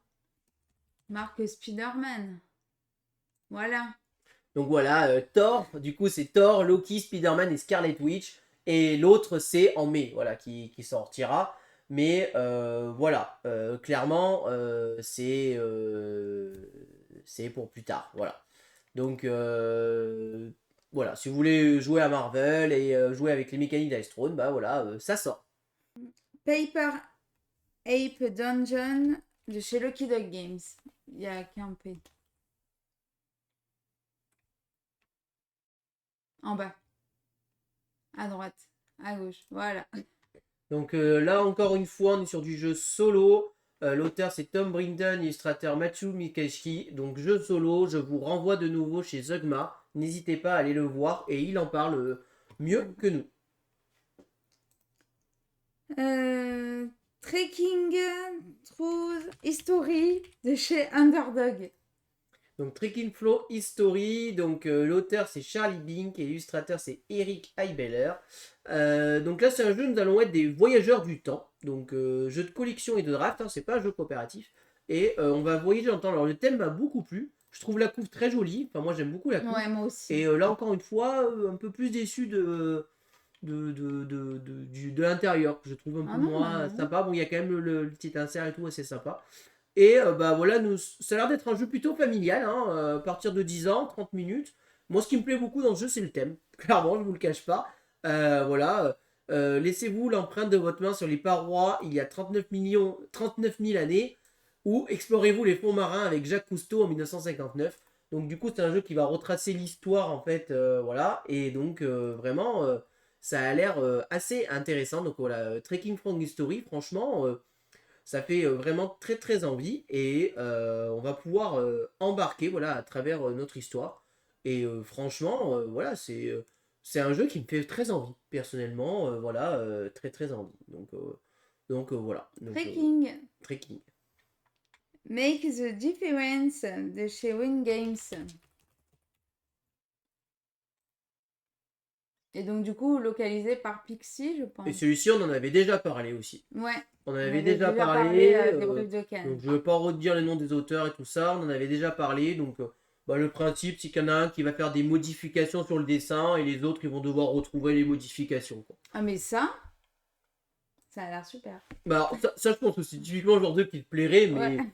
Speaker 2: Marque Spider-Man. Voilà.
Speaker 1: Donc voilà, Thor, du coup, c'est Thor, Loki, Spider-Man et Scarlet Witch. Et l'autre, c'est en mai, voilà, qui sortira. Mais voilà, clairement, c'est pour plus tard, voilà. Donc voilà, si vous voulez jouer à Marvel et jouer avec les mécaniques d'Ice Throne, bah voilà, ça sort.
Speaker 2: Paper Ape Dungeon de chez Lucky Dog Games. Il y a qu'un P. En bas. À droite. À gauche. Voilà.
Speaker 1: Donc là, encore une fois, on est sur du jeu solo. L'auteur, c'est Tom Brinton, illustrateur Matthew Mikashi. Donc jeu solo, je vous renvoie de nouveau chez Zugma. N'hésitez pas à aller le voir et il en parle mieux que nous.
Speaker 2: Trekking Through History de chez Underdog.
Speaker 1: Donc Trekking Flow History, donc l'auteur c'est Charlie Bink et l'illustrateur c'est Eric Heibeller. Donc là c'est un jeu, nous allons être des voyageurs du temps, donc jeu de collection et de draft, hein, c'est pas un jeu coopératif. Et on va voyager dans le temps. Alors le thème m'a beaucoup plu, je trouve la couve très jolie, enfin moi j'aime beaucoup la couve.
Speaker 2: Ouais, moi aussi.
Speaker 1: Et là encore une fois, un peu plus déçu de l'intérieur, que je trouve un peu moins sympa. Bon il y a quand même le petit insert et tout, assez sympa. Et bah voilà, ça a l'air d'être un jeu plutôt familial, hein, à partir de 10 ans, 30 minutes. Moi, ce qui me plaît beaucoup dans ce jeu, c'est le thème. Clairement, je vous le cache pas. Voilà, laissez-vous l'empreinte de votre main sur les parois il y a 39 000 années, ou explorez-vous les fonds marins avec Jacques Cousteau en 1959. Donc du coup, c'est un jeu qui va retracer l'histoire, en fait, voilà. Et donc, vraiment, ça a l'air assez intéressant. Donc voilà, Trekking from History, franchement... ça fait vraiment très très envie et on va pouvoir embarquer voilà, à travers notre histoire. Et franchement, voilà, c'est un jeu qui me fait très envie, personnellement, voilà, très très envie. Donc voilà. Donc,
Speaker 2: Trekking.
Speaker 1: Trekking.
Speaker 2: Make the Difference de chez Win Games. Et donc du coup localisé par Pixie, je pense.
Speaker 1: Et celui-ci, on en avait déjà parlé aussi.
Speaker 2: Ouais.
Speaker 1: On en avait déjà parlé.
Speaker 2: Des briefs de Cannes.
Speaker 1: Donc je ne vais pas redire les noms des auteurs et tout ça, on en avait déjà parlé. Donc bah, le principe, c'est qu'il y en a un qui va faire des modifications sur le dessin et les autres, ils vont devoir retrouver les modifications. Quoi.
Speaker 2: Ah mais ça a l'air super.
Speaker 1: Bah, alors, ça, je pense que c'est typiquement le genre de qui te plairait,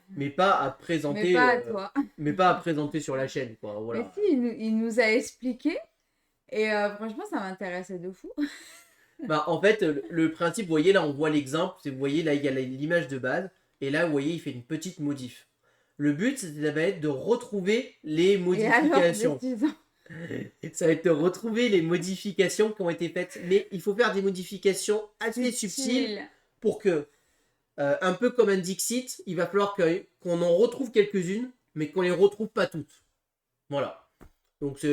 Speaker 1: mais pas à présenter.
Speaker 2: Mais pas à toi.
Speaker 1: Mais pas à présenter sur la chaîne, quoi. Voilà.
Speaker 2: Mais si, il nous a expliqué. Et franchement, ça m'intéressait de fou.
Speaker 1: Bah, en fait, le principe, vous voyez, là, on voit l'exemple. Vous voyez, là, il y a l'image de base. Et là, vous voyez, il fait une petite modif. Le but, ça va être de retrouver les modifications.
Speaker 2: Et alors,
Speaker 1: ça va être de retrouver les modifications qui ont été faites. Mais il faut faire des modifications assez subtiles pour que, un peu comme un Dixit, il va falloir qu'on en retrouve quelques-unes, mais qu'on les retrouve pas toutes. Voilà. Donc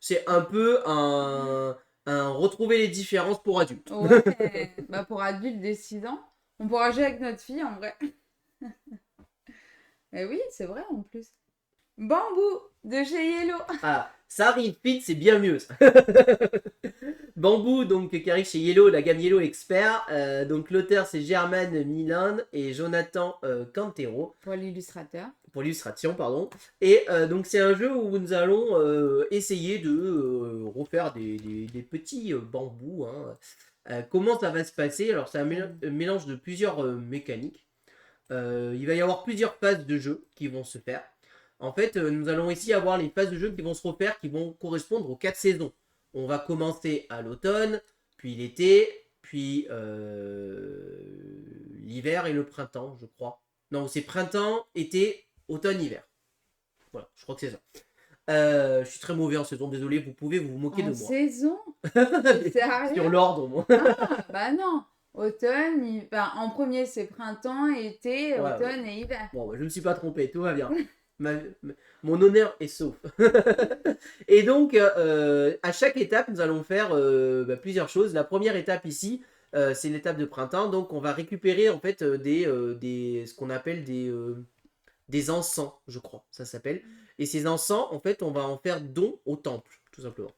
Speaker 1: c'est un peu un retrouver les différences pour adultes.
Speaker 2: Ouais, bah pour adultes de 6 ans, on pourra jouer avec notre fille en vrai. Et oui, c'est vrai en plus. Bambou de chez Yellow.
Speaker 1: Ah, ça arrive vite, c'est bien mieux. Ça. Bambou, donc qui arrive chez Yellow, la gamme Yellow Expert. Donc l'auteur c'est Germain Milan et Jonathan Cantero.
Speaker 2: Pour l'illustrateur.
Speaker 1: Pour l'illustration, pardon. Et donc c'est un jeu où nous allons essayer de refaire des petits bambous. Hein. Comment ça va se passer? Alors c'est un mélange de plusieurs mécaniques. Il va y avoir plusieurs phases de jeu qui vont se faire. En fait, nous allons ici avoir les phases de jeu qui vont se refaire, qui vont correspondre aux 4 saisons. On va commencer à l'automne, puis l'été, puis l'hiver et le printemps, je crois. Non, c'est printemps, été, automne, hiver. Voilà, je crois que c'est ça. Je suis très mauvais en saison, désolé, vous pouvez vous moquer de
Speaker 2: En
Speaker 1: moi.
Speaker 2: saison? T'es
Speaker 1: Sur
Speaker 2: sérieux?
Speaker 1: l'ordre, moi.
Speaker 2: Ah, bah non. Automne, en premier c'est printemps, été,
Speaker 1: Ouais,
Speaker 2: automne et hiver.
Speaker 1: bon, je ne me suis pas trompé, tout va bien. Mon honneur est sauf. Et donc, à chaque étape, nous allons faire plusieurs choses. La première étape ici, c'est l'étape de printemps. Donc, on va récupérer en fait ce qu'on appelle des encens, je crois, ça s'appelle. Et ces encens, en fait, on va en faire don au temple, tout simplement.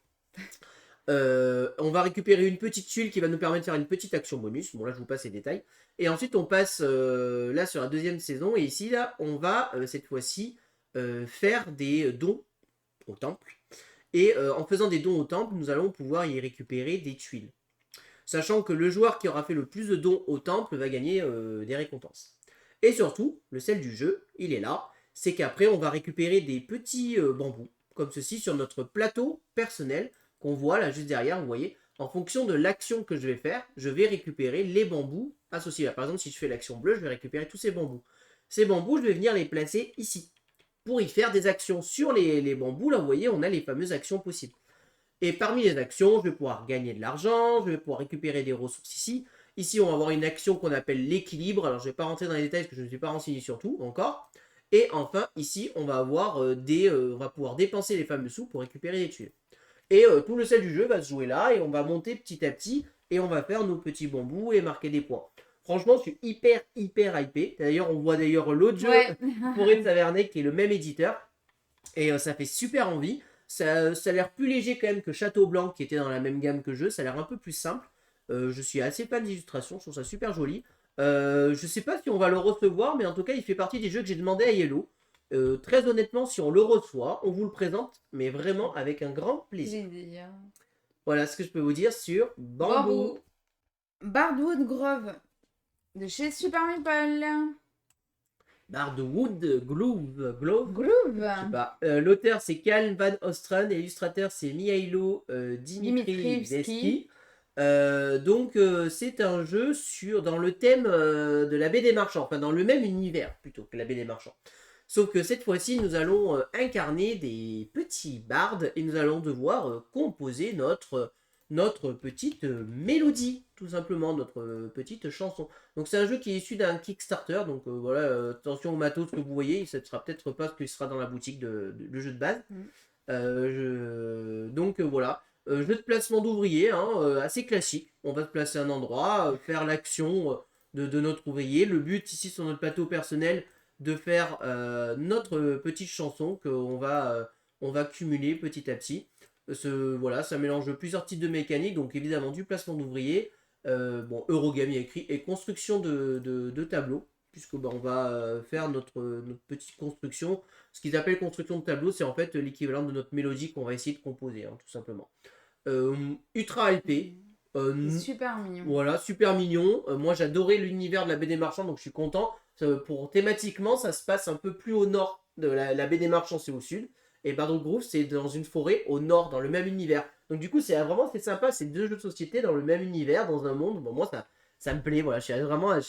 Speaker 1: On va récupérer une petite tuile qui va nous permettre de faire une petite action bonus. Bon, là, je vous passe les détails. Et ensuite, on passe là sur la deuxième saison. Et ici, là, on va cette fois-ci faire des dons au temple. Et en faisant des dons au temple, nous allons pouvoir y récupérer des tuiles. Sachant que le joueur qui aura fait le plus de dons au temple va gagner des récompenses. Et surtout, le sel du jeu, il est là. C'est qu'après, on va récupérer des petits bambous, comme ceci, sur notre plateau personnel, qu'on voit là juste derrière, vous voyez. En fonction de l'action que je vais faire, je vais récupérer les bambous associés là. Par exemple, si je fais l'action bleue, je vais récupérer tous ces bambous. Ces bambous, je vais venir les placer ici, pour y faire des actions. Sur les bambous, là, vous voyez, on a les fameuses actions possibles. Et parmi les actions, je vais pouvoir gagner de l'argent, je vais pouvoir récupérer des ressources ici. Ici, on va avoir une action qu'on appelle l'équilibre. Alors, je ne vais pas rentrer dans les détails parce que je ne me suis pas renseigné sur tout encore. Et enfin, ici, on va avoir on va pouvoir dépenser les fameux sous pour récupérer des tuiles. Et tout le sel du jeu va se jouer là et on va monter petit à petit et on va faire nos petits bambous et marquer des points. Franchement, je suis hyper hypé. D'ailleurs, on voit d'ailleurs l'autre jeu,
Speaker 2: Ouais.
Speaker 1: Forêt de Savernay, qui est le même éditeur. Et ça fait super envie. Ça a l'air plus léger quand même que Château Blanc qui était dans la même gamme que jeu. Ça a l'air un peu plus simple. Je suis assez fan d'illustration, je trouve ça super joli. Je sais pas si on va le recevoir, mais en tout cas, il fait partie des jeux que j'ai demandé à Yellow. Très honnêtement, si on le reçoit, on vous le présente, mais vraiment avec un grand plaisir.
Speaker 2: Plaisir.
Speaker 1: Voilà ce que je peux vous dire sur Bambou.
Speaker 2: Bambou. Bardwood Grove de chez Super Meeple.
Speaker 1: Bardwood Glove.
Speaker 2: Groove.
Speaker 1: Je sais pas. L'auteur c'est Cal Van Ostran et l'illustrateur c'est Mihailo Dimitrievski. Donc c'est un jeu dans le thème de la baie des marchands, enfin dans le même univers plutôt que la baie des marchands. Sauf que cette fois-ci nous allons incarner des petits bardes et nous allons devoir composer notre petite mélodie, tout simplement, notre petite chanson. Donc c'est un jeu qui est issu d'un Kickstarter, donc voilà, attention au matos que vous voyez, ça ne sera peut-être pas ce qui sera dans la boutique de jeu de base. Donc voilà, jeu de placement d'ouvrier, hein, assez classique. On va se placer à un endroit, faire l'action de notre ouvrier. Le but ici sur notre plateau personnel, de faire notre petite chanson on va cumuler petit à petit. Voilà, ça mélange plusieurs types de mécaniques, donc évidemment du placement d'ouvriers, bon, Eurogami écrit, et construction de tableaux, puisque on va faire notre petite construction. Ce qu'ils appellent construction de tableau, c'est en fait l'équivalent de notre mélodie qu'on va essayer de composer, hein, tout simplement. Ultra LP.
Speaker 2: C'est super mignon.
Speaker 1: Voilà, super mignon. Moi j'adorais l'univers de la BD Marchand, donc je suis content. Pour thématiquement, ça se passe un peu plus au nord de la BD Marchand, c'est au sud. Et Bardot Groove, c'est dans une forêt au nord, dans le même univers. Donc du coup, c'est sympa, c'est deux jeux de société dans le même univers, dans un monde. Bon, moi ça me plaît, voilà, je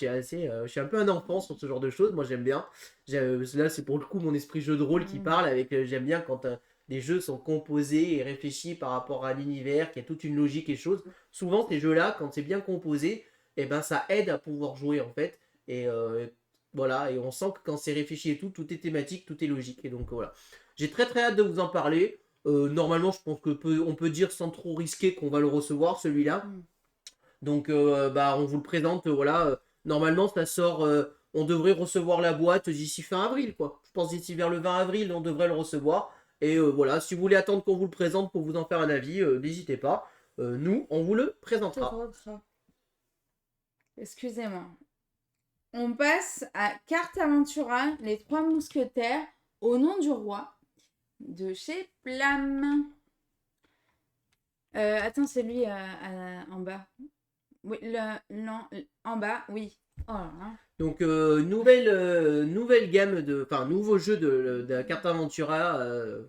Speaker 1: suis un peu un enfant sur ce genre de choses. Moi j'aime bien. Là, c'est pour le coup mon esprit jeu de rôle qui parle. J'aime bien quand des jeux sont composés et réfléchis par rapport à l'univers, qu'il y a toute une logique et choses. Souvent, ces jeux-là, quand c'est bien composé, et ben ça aide à pouvoir jouer en fait. Et voilà, et on sent que quand c'est réfléchi et tout est thématique, tout est logique. Et donc voilà. J'ai très très hâte de vous en parler. Normalement, je pense on peut dire sans trop risquer qu'on va le recevoir, celui-là. Donc, on vous le présente. Voilà. Normalement, ça sort. On devrait recevoir la boîte d'ici fin avril, quoi. Je pense d'ici vers le 20 avril, on devrait le recevoir. Et voilà, si vous voulez attendre qu'on vous le présente pour vous en faire un avis, n'hésitez pas. Nous, on vous le présentera.
Speaker 2: Excusez-moi. On passe à Carte Aventura, les trois mousquetaires, au nom du roi, de chez Plam. Attends, c'est lui en bas. Oui, en bas, oui. Oh là là.
Speaker 1: Donc, nouvelle gamme enfin, nouveau jeu de la carte Aventura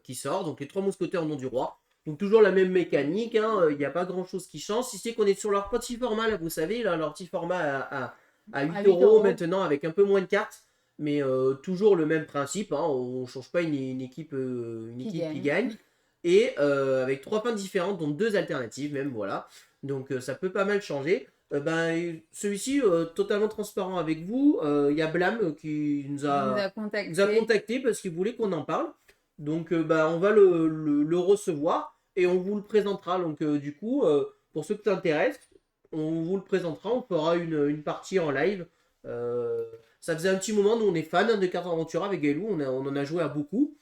Speaker 1: qui sort. Donc, les trois mousquetaires au nom du roi. Donc, toujours la même mécanique. Il n'y a pas grand chose qui change. Si c'est qu'on est sur leur petit format, là, vous savez, là, leur petit format à 8
Speaker 2: À 8
Speaker 1: euros
Speaker 2: euros.
Speaker 1: maintenant, avec un peu moins de cartes. Mais toujours le même principe. On ne change pas une équipe qui gagne. Et avec trois fins différentes, donc deux alternatives, même, voilà. Donc, ça peut pas mal changer. Celui-ci, totalement transparent avec vous, il y a Blam qui nous
Speaker 2: Il nous
Speaker 1: a
Speaker 2: a
Speaker 1: contacté parce qu'il voulait qu'on en parle. Donc, on va le recevoir et on vous le présentera. Donc, du coup, pour ceux qui t'intéressent, on vous le présentera. On fera une partie en live. Ça faisait un petit moment, nous on est fans de Carte Aventura avec Gailou, on en a joué à beaucoup.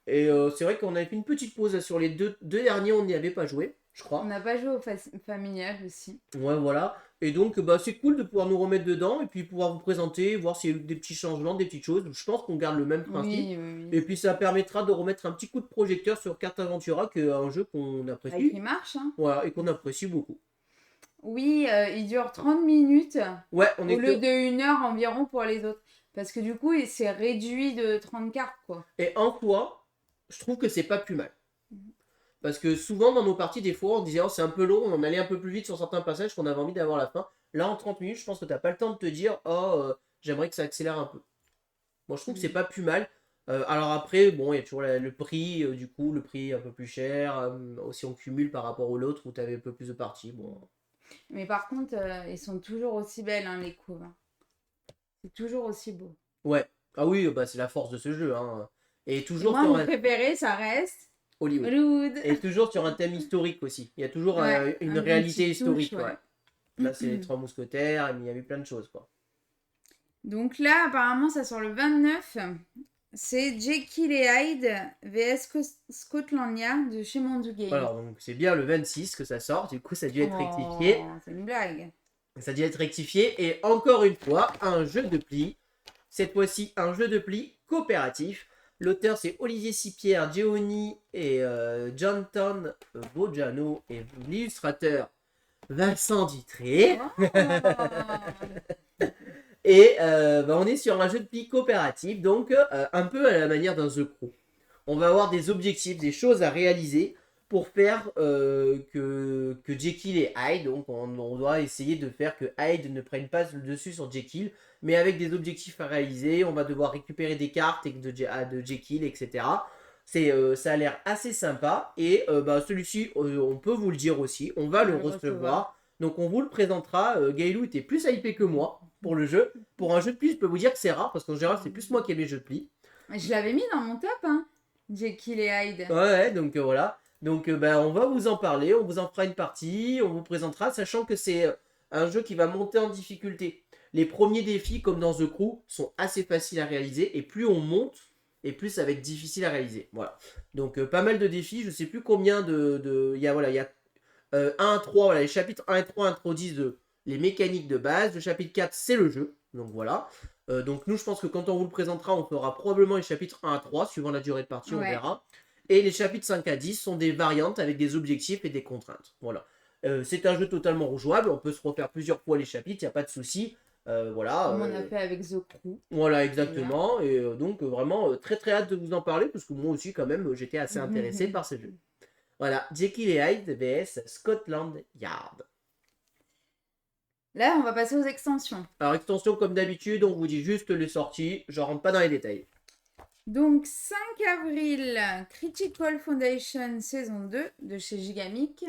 Speaker 1: Et c'est vrai qu'on avait fait une petite pause sur les deux derniers, on n'y avait pas joué, je
Speaker 2: On
Speaker 1: crois.
Speaker 2: n'a pas joué au familial aussi.
Speaker 1: Ouais, voilà. Et donc, c'est cool de pouvoir nous remettre dedans et puis pouvoir vous présenter, voir s'il y a eu des petits changements, des petites choses. Je pense qu'on garde le même principe.
Speaker 2: Oui, oui,
Speaker 1: Et
Speaker 2: oui.
Speaker 1: puis, ça permettra de remettre un petit coup de projecteur sur Carte Aventura, qui est un jeu qu'on
Speaker 2: Bah, qui
Speaker 1: apprécie.
Speaker 2: marche, hein.
Speaker 1: Voilà, et qu'on apprécie beaucoup.
Speaker 2: Oui, il dure 30 minutes
Speaker 1: Ouais, on
Speaker 2: au
Speaker 1: est
Speaker 2: lieu
Speaker 1: que...
Speaker 2: de 1 heure environ pour les autres. Parce que du coup, il s'est réduit de 30 cartes, quoi.
Speaker 1: Et en soi, je trouve que c'est pas plus mal. Parce que souvent, dans nos parties, des fois, on disait, oh, c'est un peu long, on allait un peu plus vite sur certains passages qu'on avait envie d'avoir la fin. Là, en 30 minutes, je pense que t'as pas le temps de te dire, oh, j'aimerais que ça accélère un peu. Moi, je trouve que c'est pas plus mal. Alors après, bon, il y a toujours le prix, du coup, le prix un peu plus cher. Aussi, on cumule par rapport au l'autre où tu avais un peu plus de parties. Bon.
Speaker 2: Mais par contre, ils sont toujours aussi belles, hein, les couves, hein. C'est toujours aussi beau.
Speaker 1: Ouais. Ah oui, c'est la force de ce jeu. Hein. Et
Speaker 2: Et
Speaker 1: toujours
Speaker 2: moi,
Speaker 1: sur
Speaker 2: mon
Speaker 1: un...
Speaker 2: préféré, ça reste
Speaker 1: Hollywood.
Speaker 2: Hollywood.
Speaker 1: Et toujours sur un thème historique aussi. Il y a toujours
Speaker 2: Ouais,
Speaker 1: une
Speaker 2: une
Speaker 1: réalité
Speaker 2: petite touche,
Speaker 1: historique. Ouais.
Speaker 2: ouais.
Speaker 1: Là, c'est les trois mousquetaires, il y a eu plein de choses, quoi.
Speaker 2: Donc là, apparemment, ça sort le 29. C'est Jekyll et Hyde vs Scotland Yard de chez Mondu Game.
Speaker 1: Alors, donc c'est bien le 26 que ça sort. Du coup, ça a dû être rectifié.
Speaker 2: Oh, c'est une blague.
Speaker 1: Ça a dû être rectifié. Et encore une fois, un jeu de pli. Cette fois-ci, un jeu de pli coopératif. L'auteur, c'est Olivier Sipierre, Giovanni et Jonathan Bojano. Et l'illustrateur, Vincent Dutré.
Speaker 2: Oh.
Speaker 1: Et on est sur un jeu de pli coopératif, donc un peu à la manière d'un The Crew. On va avoir des objectifs, des choses à réaliser pour faire que Jekyll et Hyde, donc on doit essayer de faire que Hyde ne prenne pas le dessus sur Jekyll, mais avec des objectifs à réaliser, on va devoir récupérer des cartes de Jekyll, etc. Ça a l'air assez sympa, et celui-ci, on peut vous le dire aussi, on va le recevoir. Donc on vous le présentera. Gailou était plus hypé que moi pour le jeu. Pour un jeu de pli, je peux vous dire que c'est rare, parce qu'en général, c'est plus moi qui aime les jeux de pli.
Speaker 2: Je l'avais mis dans mon top, hein, Jekyll et Hyde.
Speaker 1: Ouais, donc voilà. Donc on va vous en parler, on vous en fera une partie, on vous présentera, sachant que c'est un jeu qui va monter en difficulté. Les premiers défis, comme dans The Crew, sont assez faciles à réaliser, et plus on monte, et plus ça va être difficile à réaliser. Voilà. Donc pas mal de défis, je sais plus combien il y a 1 à 3, voilà, les chapitres 1 et 3 introduisent les mécaniques de base. Le chapitre 4, c'est le jeu. Donc voilà. Donc nous, je pense que quand on vous le présentera, on fera probablement les chapitres 1 à 3, suivant la durée de partie, on verra. Et les chapitres 5 à 10 sont des variantes avec des objectifs et des contraintes. Voilà. C'est un jeu totalement rejouable, on peut se refaire plusieurs fois les chapitres, il n'y a pas de souci. Voilà.
Speaker 2: Comme on a fait avec The Crew.
Speaker 1: Voilà, exactement. Et donc vraiment très très hâte de vous en parler, parce que moi aussi quand même, j'étais assez intéressé par ce jeu. Voilà, Jekyll et Hyde vs Scotland Yard.
Speaker 2: Là, on va passer aux extensions.
Speaker 1: Alors, extension comme d'habitude, on vous dit juste les sorties, je rentre pas dans les détails.
Speaker 2: Donc, 5 avril, Critical Foundation saison 2 de chez Gigamic.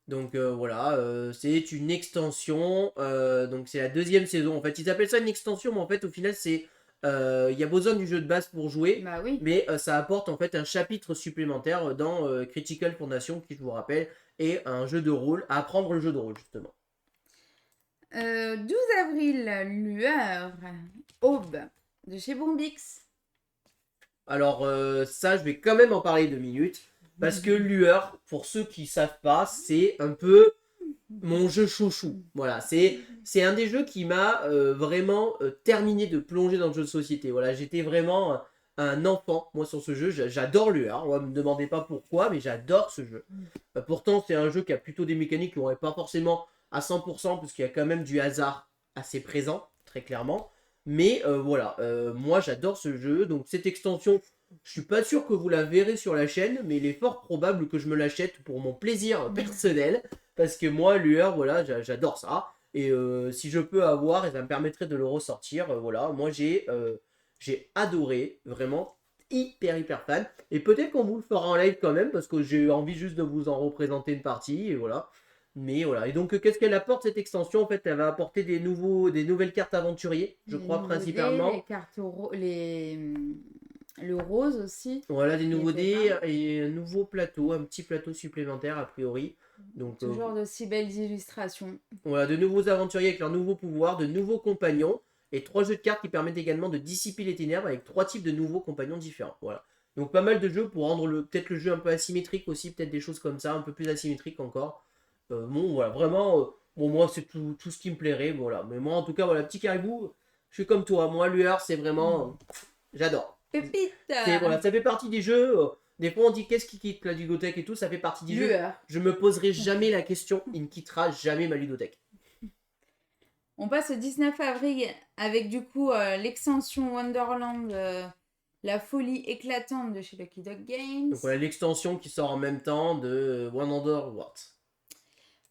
Speaker 1: Donc voilà, c'est une extension, donc c'est la deuxième saison. En fait, ils appellent ça une extension, mais en fait, au final, c'est il y a besoin du jeu de base pour jouer,
Speaker 2: Bah oui.
Speaker 1: mais ça apporte en fait un chapitre supplémentaire dans Critical Foundation, qui je vous rappelle, est un jeu de rôle, à apprendre le jeu de rôle justement.
Speaker 2: 12 avril, Lueur, Aube de chez Bombix.
Speaker 1: Alors ça, je vais quand même en parler 2 minutes, parce que Lueur, pour ceux qui savent pas, c'est un peu mon jeu chouchou. Voilà, c'est un des jeux qui m'a vraiment terminé de plonger dans le jeu de société. Voilà, j'étais vraiment un enfant, moi, sur ce jeu. J'adore Lueur. Ne me demandez pas pourquoi, mais j'adore ce jeu. Pourtant, c'est un jeu qui a plutôt des mécaniques qui n'auraient pas forcément à 100%, parce qu'il y a quand même du hasard assez présent, très clairement. Mais voilà, moi j'adore ce jeu, donc cette extension, je suis pas sûr que vous la verrez sur la chaîne, mais il est fort probable que je me l'achète pour mon plaisir personnel, parce que moi, Lueur, voilà, j'adore ça. Et si je peux avoir, et ça me permettrait de le ressortir, voilà, moi j'ai adoré, vraiment hyper fan. Et peut-être qu'on vous le fera en live quand même, parce que j'ai envie juste de vous en représenter une partie, et voilà. Mais voilà, et donc qu'est-ce qu'elle apporte cette extension? En fait, elle va apporter des nouvelles cartes aventuriers, je
Speaker 2: Les
Speaker 1: crois
Speaker 2: nouveaux dés, les
Speaker 1: principalement.
Speaker 2: cartes, le rose aussi.
Speaker 1: Voilà, des
Speaker 2: Il
Speaker 1: nouveaux
Speaker 2: était pas.
Speaker 1: dés et un nouveau plateau, un petit plateau supplémentaire a priori. Donc
Speaker 2: Toujours de si belles illustrations.
Speaker 1: voilà, de nouveaux aventuriers avec leurs nouveaux pouvoirs, de nouveaux compagnons, et 3 jeux de cartes qui permettent également de dissiper les ténèbres avec 3 types de nouveaux compagnons différents. Voilà. Donc pas mal de jeux pour rendre peut-être le jeu un peu asymétrique aussi, peut-être des choses comme ça, un peu plus asymétrique encore. Bon, voilà, vraiment, bon, moi c'est tout ce qui me plairait, voilà. Mais moi en tout cas, voilà, petit caribou, je suis comme toi, moi Lueur, c'est vraiment, j'adore.
Speaker 2: Pépite!
Speaker 1: Voilà, ça fait partie des jeux. Des fois, on dit qu'est-ce qui quitte la ludothèque et tout, ça fait partie des jeux.
Speaker 2: Lueur.
Speaker 1: Je me poserai jamais la question, il ne quittera jamais ma ludothèque.
Speaker 2: On passe au 19 avril avec du coup l'extension Wonderland, la folie éclatante de chez Lucky Dog Games.
Speaker 1: Donc voilà l'extension qui sort en même temps de One Under What.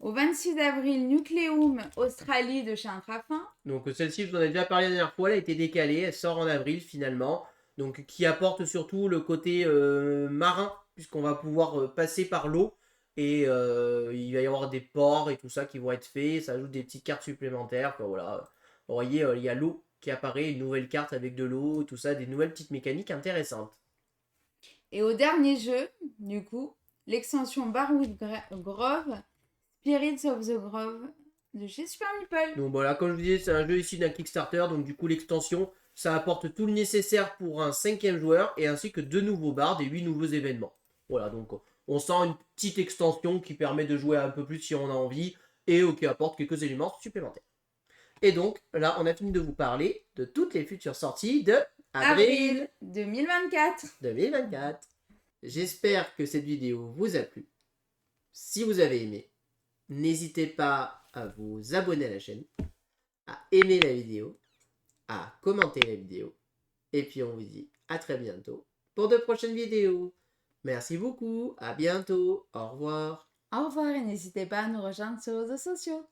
Speaker 2: Au 26 avril, Nucleum Australie de chez Intrafin.
Speaker 1: Donc celle-ci, je vous en ai déjà parlé la dernière fois, elle a été décalée, elle sort en avril finalement. Donc qui apporte surtout le côté marin, puisqu'on va pouvoir passer par l'eau. Et il va y avoir des ports et tout ça qui vont être faits. Ça ajoute des petites cartes supplémentaires. Quoi, voilà. Vous voyez, il y a l'eau qui apparaît, une nouvelle carte avec de l'eau, tout ça, des nouvelles petites mécaniques intéressantes.
Speaker 2: Et au dernier jeu, du coup, l'extension Barwood Grove, Spirits of the Grove de chez Super Meeple.
Speaker 1: Donc voilà, comme je vous disais, c'est un jeu issu d'un Kickstarter. Donc du coup, l'extension, ça apporte tout le nécessaire pour un 5e joueur et ainsi que 2 nouveaux bardes et 8 nouveaux événements. Voilà, donc on sent une petite extension qui permet de jouer un peu plus si on a envie et qui apporte quelques éléments supplémentaires. Et donc là, on a fini de vous parler de toutes les futures sorties de avril
Speaker 2: 2024.
Speaker 1: 2024. J'espère que cette vidéo vous a plu. Si vous avez aimé, n'hésitez pas à vous abonner à la chaîne, à aimer la vidéo, à commenter la vidéo. Et puis on vous dit à très bientôt pour de prochaines vidéos. Merci beaucoup, à bientôt, au revoir.
Speaker 2: Au revoir et n'hésitez pas à nous rejoindre sur les réseaux sociaux.